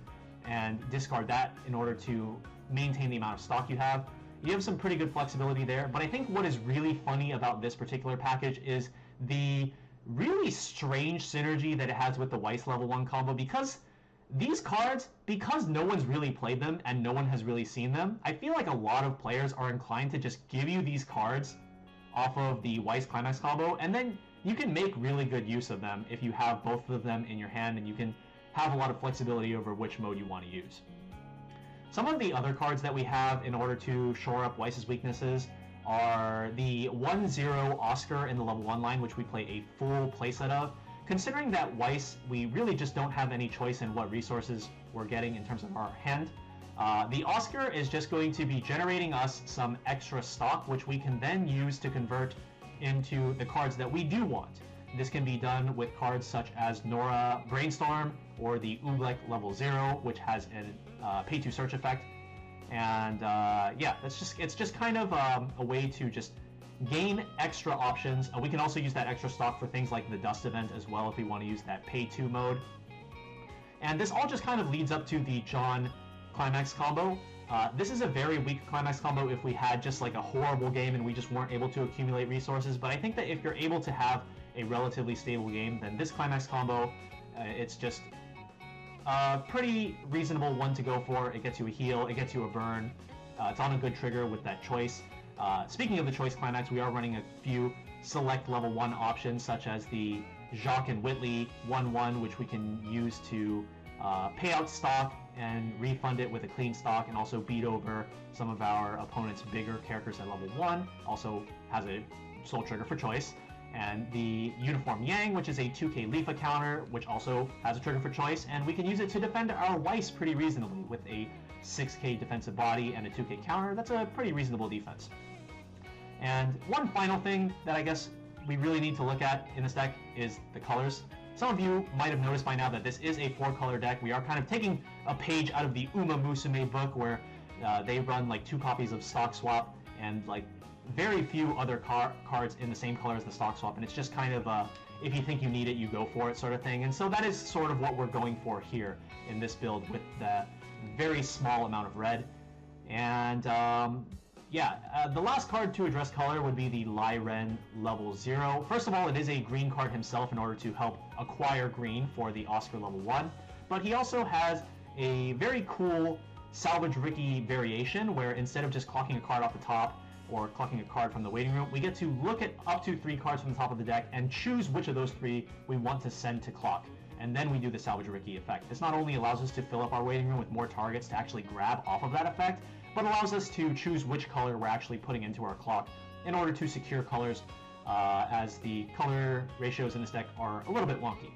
and discard that in order to maintain the amount of stock you have. You have some pretty good flexibility there, but I think what is really funny about this particular package is the really strange synergy that it has with the Weiss level 1 combo, because these cards, because no one's really played them and no one has really seen them, I feel like a lot of players are inclined to just give you these cards off of the Weiss Climax combo, and then you can make really good use of them if you have both of them in your hand, and you can have a lot of flexibility over which mode you want to use. Some of the other cards that we have in order to shore up Weiss's weaknesses are the 1/0 Oscar in the level 1 line, which we play a full playset of. Considering that Weiss, we really just don't have any choice in what resources we're getting in terms of our hand, the Oscar is just going to be generating us some extra stock, which we can then use to convert into the cards that we do want. This can be done with cards such as Nora Brainstorm or the Oobleck level 0, which has a pay to search effect. And yeah, it's just kind of a way to just gain extra options. We can also use that extra stock for things like the Dust event as well if we want to use that pay to mode. And this all just kind of leads up to the John Climax combo. This is a very weak Climax combo if we had just like a horrible game and we just weren't able to accumulate resources, but I think that if you're able to have a relatively stable game, then this Climax combo, it's just a pretty reasonable one to go for. It gets you a heal, it gets you a burn, it's on a good trigger with that choice. Speaking of the choice Climax, we are running a few select level 1 options, such as the Jacques and Whitley 1/1, which we can use to pay out stock and refund it with a clean stock, and also beat over some of our opponent's bigger characters at level 1. Also has a soul trigger for choice. And the Uniform Yang, which is a 2k Leafa counter, which also has a trigger for choice, and we can use it to defend our Weiss pretty reasonably with a 6k defensive body and a 2k counter. That's a pretty reasonable defense. And one final thing that I guess we really need to look at in this deck is the colors. Some of you might have noticed by now that this is a 4-color deck. We are kind of taking a page out of the Uma Musume book, where they run like 2 copies of Stock Swap and like very few other cards in the same color as the Stock Swap, and it's just kind of if you think you need it, you go for it sort of thing. And so that is sort of what we're going for here in this build with the very small amount of red. And the last card to address color would be the Lai Ren level 0. First of all, it is a green card himself in order to help acquire green for the Oscar level 1, but he also has a very cool Salvage Ricky variation, where instead of just clocking a card off the top or clocking a card from the waiting room, we get to look at up to 3 cards from the top of the deck and choose which of those 3 we want to send to clock. And then we do the Salvage Ricky effect. This not only allows us to fill up our waiting room with more targets to actually grab off of that effect, but allows us to choose which color we're actually putting into our clock in order to secure colors, as the color ratios in this deck are a little bit wonky.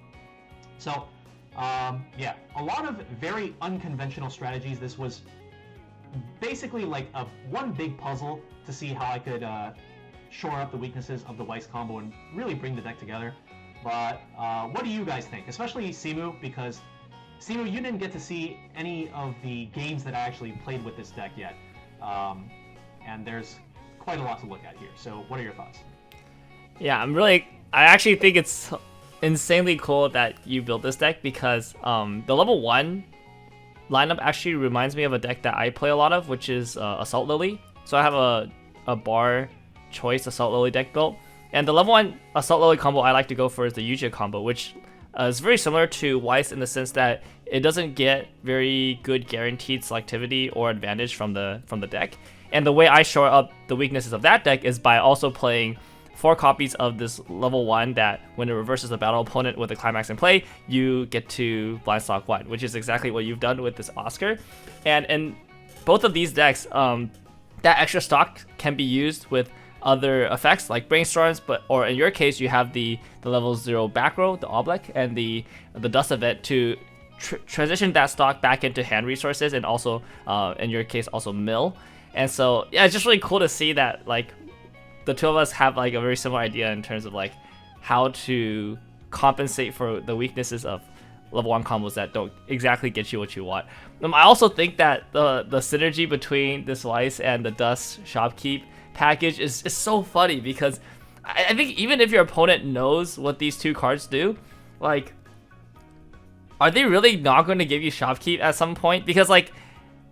So, yeah, a lot of very unconventional strategies. This was basically like one big puzzle to see how I could shore up the weaknesses of the Weiss combo and really bring the deck together. But what do you guys think? Especially Simu, because Simu, you didn't get to see any of the games that I actually played with this deck yet. And there's quite a lot to look at here. So what are your thoughts? Yeah, I actually think it's insanely cool that you built this deck because the level 1 lineup actually reminds me of a deck that I play a lot of, which is Assault Lily. So I have a bar choice Assault Lily deck built. And the level 1 Assault Lily combo I like to go for is the Yuja combo, which is very similar to Weiss in the sense that it doesn't get very good guaranteed selectivity or advantage from the deck. And the way I shore up the weaknesses of that deck is by also playing 4 copies of this level 1 that when it reverses a battle opponent with a climax in play, you get to blind stock 1, which is exactly what you've done with this Oscar. And in both of these decks, that extra stock can be used with other effects like brainstorms, or in your case, you have the level 0 back row, the Oblique, and the dust event to transition that stock back into hand resources, and also in your case also mill. And so yeah, it's just really cool to see that like the two of us have like a very similar idea in terms of like how to compensate for the weaknesses of level 1 combos that don't exactly get you what you want. I also think that the synergy between this Weiss and the Dust Shopkeep package is so funny because I think even if your opponent knows what these 2 cards do, like, are they really not going to give you Shopkeep at some point? Because like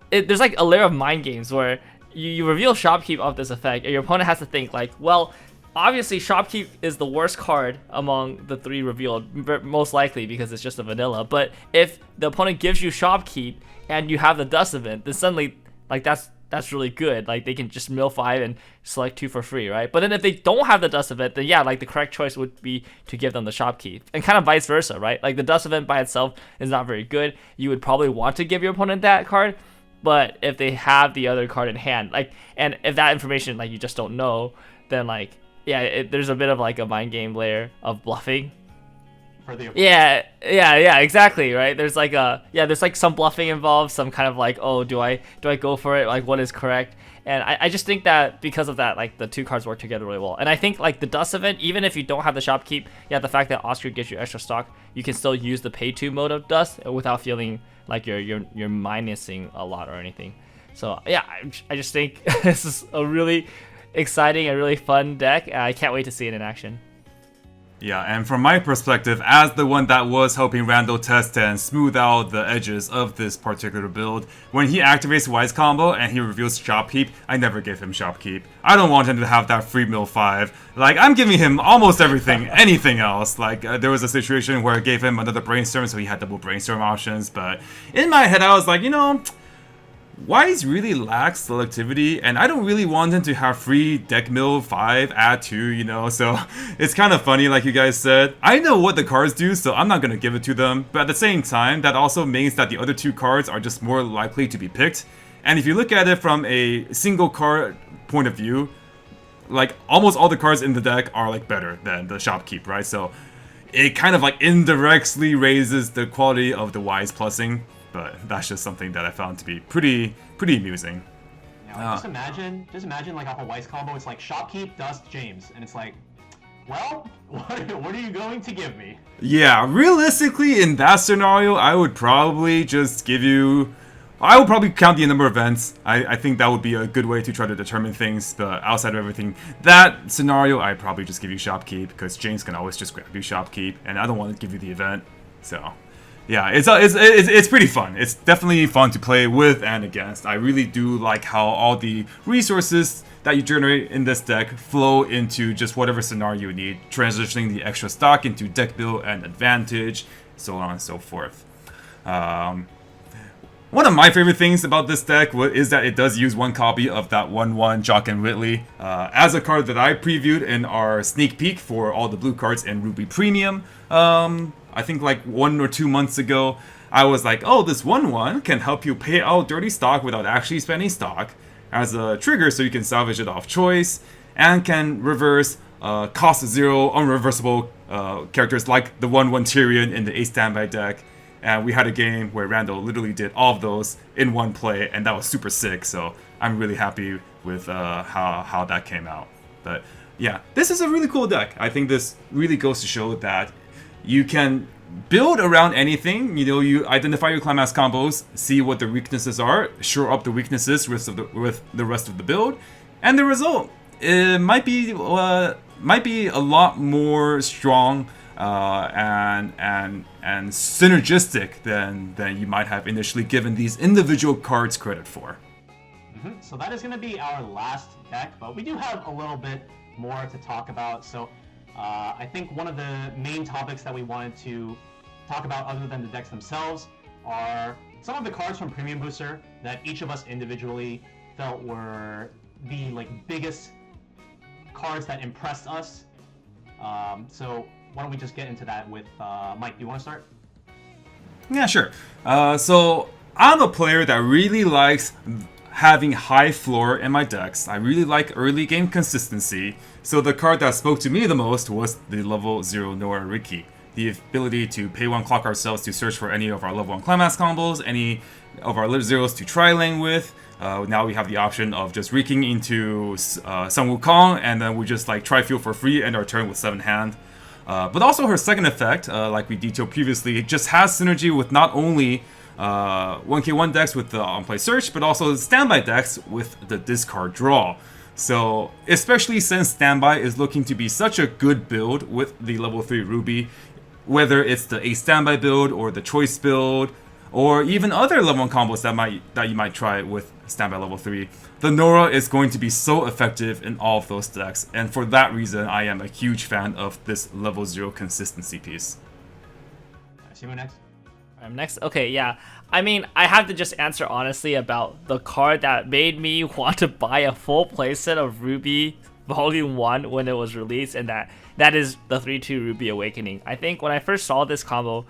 there's like a layer of mind games where you reveal Shopkeep of this effect and your opponent has to think like, well, obviously Shopkeep is the worst card among the 3 revealed, most likely because it's just a vanilla. But if the opponent gives you Shopkeep and you have the Dust event, then suddenly like that's really good. Like they can just mill 5 and select 2 for free, right? But then if they don't have the Dust event, then yeah, like the correct choice would be to give them the Shopkeep, and kind of vice versa, right? Like the Dust event by itself is not very good. You would probably want to give your opponent that card, but if they have the other card in hand, like, and if that information like you just don't know, then like yeah, there's a bit of like a mind game layer of bluffing. Yeah, exactly, right? There's like there's like some bluffing involved, some kind of like, oh, do I go for it? Like, what is correct? And I just think that because of that, like the 2 cards work together really well. And I think like the Dust event, even if you don't have the Shopkeep, yeah, the fact that Oscar gives you extra stock, you can still use the pay 2 mode of Dust without feeling like you're minusing a lot or anything. So yeah, I just think this is a really exciting and really fun deck. I can't wait to see it in action. Yeah, and from my perspective, as the one that was helping Randall test and smooth out the edges of this particular build, when he activates Weiss combo and he reveals Shopkeep, I never give him Shopkeep. I don't want him to have that free mill 5. Like, I'm giving him almost everything, anything else. Like, there was a situation where I gave him another brainstorm, so he had double brainstorm options, but in my head I was like, you know, Weiss really lacks selectivity, and I don't really want him to have free deck mill 5 add 2, you know, so it's kind of funny like you guys said. I know what the cards do, so I'm not going to give it to them, but at the same time, that also means that the other 2 cards are just more likely to be picked. And if you look at it from a single card point of view, like almost all the cards in the deck are like better than the Shopkeep, right? So it kind of like indirectly raises the quality of the Weiss plussing. But that's just something that I found to be pretty amusing. Yeah, just imagine like a whole Weiss combo. It's like Shopkeep, Dust, James, and it's like, well, what are you going to give me? Yeah, realistically, in that scenario, I would probably just give you. I would probably count the number of events. I think that would be a good way to try to determine things. But outside of everything, that scenario, I'd probably just give you Shopkeep because James can always just grab you Shopkeep, and I don't want to give you the event, so. Yeah, it's pretty fun. It's definitely fun to play with and against. I really do like how all the resources that you generate in this deck flow into just whatever scenario you need, transitioning the extra stock into deck build and advantage, so on and so forth. One of my favorite things about this deck is that it does use 1 copy of that 1/1 Jock and Whitley as a card that I previewed in our sneak peek for all the blue cards in RWBY Premium. I think like 1 or 2 months ago, I was like, oh, this 1/1 can help you pay out dirty stock without actually spending stock as a trigger so you can salvage it off choice, and can reverse cost 0 unreversible characters like the 1/1 Tyrion in the Ace Standby deck. And we had a game where Randall literally did all of those in one play, and that was super sick, so I'm really happy with how that came out. But yeah, this is a really cool deck. I think this really goes to show that you can build around anything. You know, you identify your climax combos, see what the weaknesses are, shore up the weaknesses with the rest of the build, and the result, it might be a lot more strong and synergistic than you might have initially given these individual cards credit for. So that is going to be our last deck, but we do have a little bit more to talk about. So I think one of the main topics that we wanted to talk about, other than the decks themselves, are some of the cards from Premium Booster that each of us individually felt were the biggest cards that impressed us. So why don't we just get into that with Mike? Do you want to start? Yeah, sure. So I'm a player that really likes having high floor in my decks. I really like early game consistency. So the card that spoke to me the most was the level 0 Nora Riki. The ability to pay 1 clock ourselves to search for any of our level 1 climax combos, any of our zeros to tri-lane with. Now we have the option of just Riking into Sun Wukong, and then we just tri-field for free, end our turn with 7 hand. But also her second effect, like we detailed previously, it just has synergy with not only 1k1 decks with the on-play search, but also standby decks with the discard draw. So, especially since standby is looking to be such a good build with the level 3 RWBY, whether it's the 8 standby build or the choice build, or even other level 1 combos that you might try with standby level 3, the Nora is going to be so effective in all of those decks, and for that reason, I am a huge fan of this level 0 consistency piece. See you next. I'm next. Okay, yeah. I mean, I have to just answer honestly about the card that made me want to buy a full playset of RWBY Volume 1 when it was released, and that is the 3-2 RWBY Awakening. I think when I first saw this combo,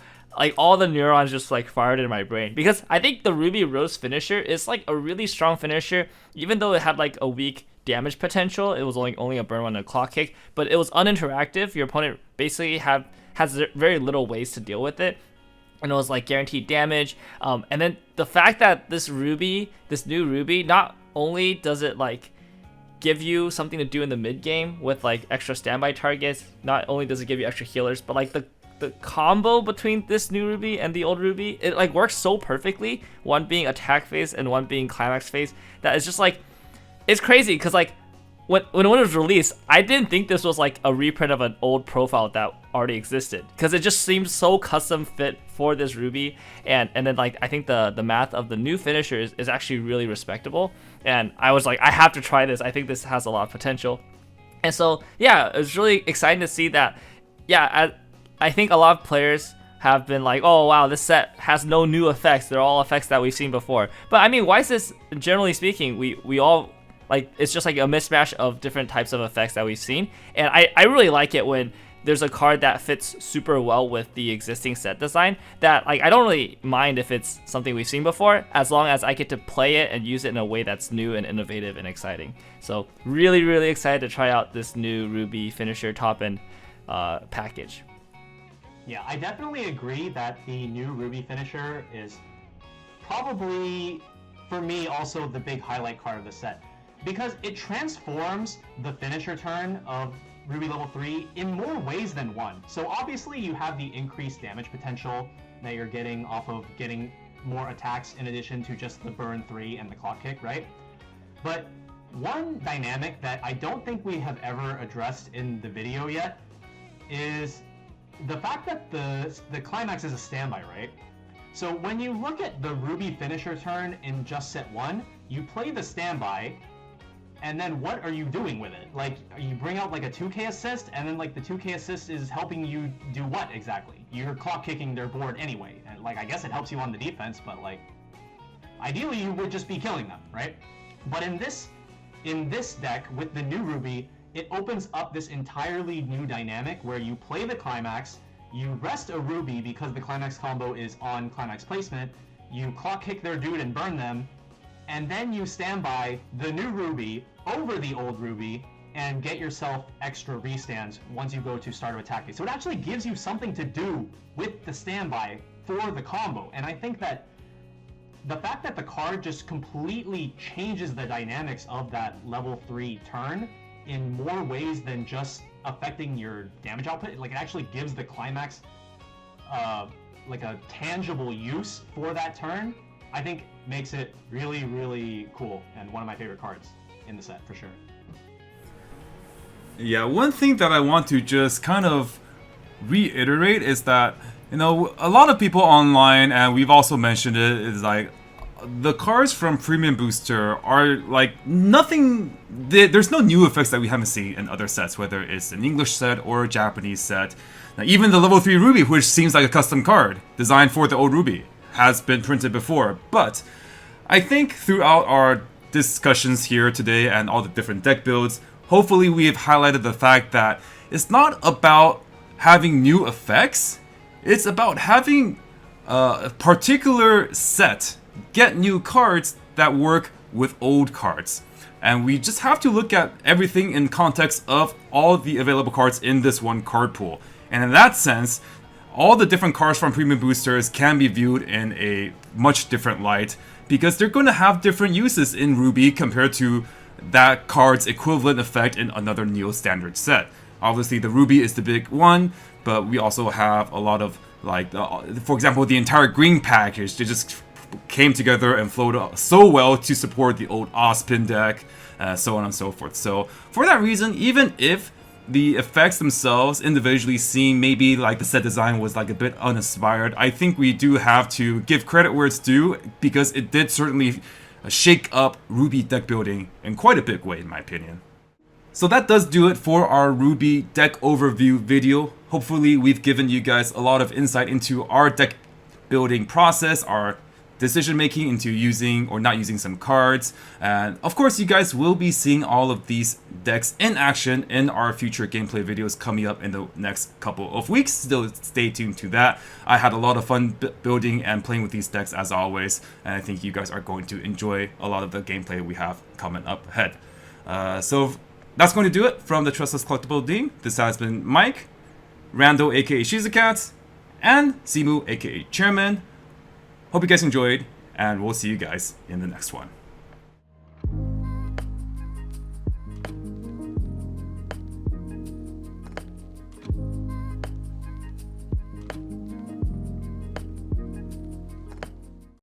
all the neurons just fired in my brain, because I think the RWBY Rose finisher is a really strong finisher, even though it had a weak damage potential. It was only a burn 1 and a clock kick, but it was uninteractive. Your opponent basically has very little ways to deal with it, and it was guaranteed damage. And then the fact that this new RWBY, not only does it give you something to do in the mid game with extra standby targets, not only does it give you extra healers, but the combo between this new RWBY and the old RWBY, it works so perfectly, one being attack phase and one being climax phase, that it's just it's crazy, because when it was released, I didn't think this was a reprint of an old profile that already existed, because it just seems so custom fit for this RWBY, and then I think the math of the new finisher is actually really respectable, and I was I have to try this. I think this has a lot of potential. And so yeah, it was really exciting to see that. Yeah, I think a lot of players have been oh wow, this set has no new effects, they're all effects that we've seen before. But I mean, Weiss is, generally speaking, we all it's just a mismatch of different types of effects that we've seen, and I really like it when there's a card that fits super well with the existing set design, that I don't really mind if it's something we've seen before, as long as I get to play it and use it in a way that's new and innovative and exciting. So really, really excited to try out this new RWBY finisher top end package. Yeah, I definitely agree that the new RWBY finisher is probably, for me, also the big highlight card of the set, because it transforms the finisher turn of RWBY level 3 in more ways than one. So obviously you have the increased damage potential that you're getting off of getting more attacks in addition to just the burn 3 and the clock kick, right? But one dynamic that I don't think we have ever addressed in the video yet is the fact that the climax is a standby, right? So when you look at the RWBY finisher turn in just set 1, you play the standby, and then what are you doing with it? You bring out a 2k assist, and then the 2k assist is helping you do what exactly? You're clock kicking their board anyway, and I guess it helps you on the defense, but ideally you would just be killing them, right? But in this deck with the new RWBY, it opens up this entirely new dynamic where you play the climax, you rest a RWBY because the climax combo is on climax placement, you clock kick their dude and burn them, and then you stand by the new RWBY over the old RWBY and get yourself extra restands once you go to start of attack phase. So it actually gives you something to do with the standby for the combo, and I think that the fact that the card just completely changes the dynamics of that level 3 turn in more ways than just affecting your damage output, it actually gives the climax a tangible use for that turn, I think makes it really, really cool, and one of my favorite cards in the set for sure. Yeah, one thing that I want to just kind of reiterate is that, you know, a lot of people online, and we've also mentioned it, is like the cards from Premium Booster are like nothing. There's no new effects that we haven't seen in other sets, whether it's an English set or a Japanese set. Now, even the level 3 RWBY, which seems like a custom card designed for the old RWBY, has been printed before. But I think throughout our discussions here today and all the different deck builds, hopefully we have highlighted the fact that it's not about having new effects, it's about having a particular set get new cards that work with old cards. And we just have to look at everything in context of all the available cards in this one card pool. And in that sense, all the different cards from Premium Boosters can be viewed in a much different light, because they're going to have different uses in RWBY compared to that card's equivalent effect in another Neo Standard set. Obviously, the RWBY is the big one, but we also have a lot of, like, for example, the entire green package. They just came together and flowed so well to support the old Ozpin deck, so on and so forth. So, for that reason, even if the effects themselves individually seem maybe like the set design was like a bit uninspired, I think we do have to give credit where it's due, because it did certainly shake up RWBY deck building in quite a big way, in my opinion. So that does do it for our RWBY deck overview video. Hopefully we've given you guys a lot of insight into our deck building process, our decision making into using or not using some cards, and of course you guys will be seeing all of these decks in action in our future gameplay videos coming up in the next couple of weeks. Still stay tuned to that. I had a lot of fun building and playing with these decks as always, and I think you guys are going to enjoy a lot of the gameplay we have coming up ahead. So that's going to do it from the Tressa's Collectible team. This has been Mike, Randall aka Shizukat, and Simu aka Chairman. Hope you guys enjoyed, and we'll see you guys in the next one.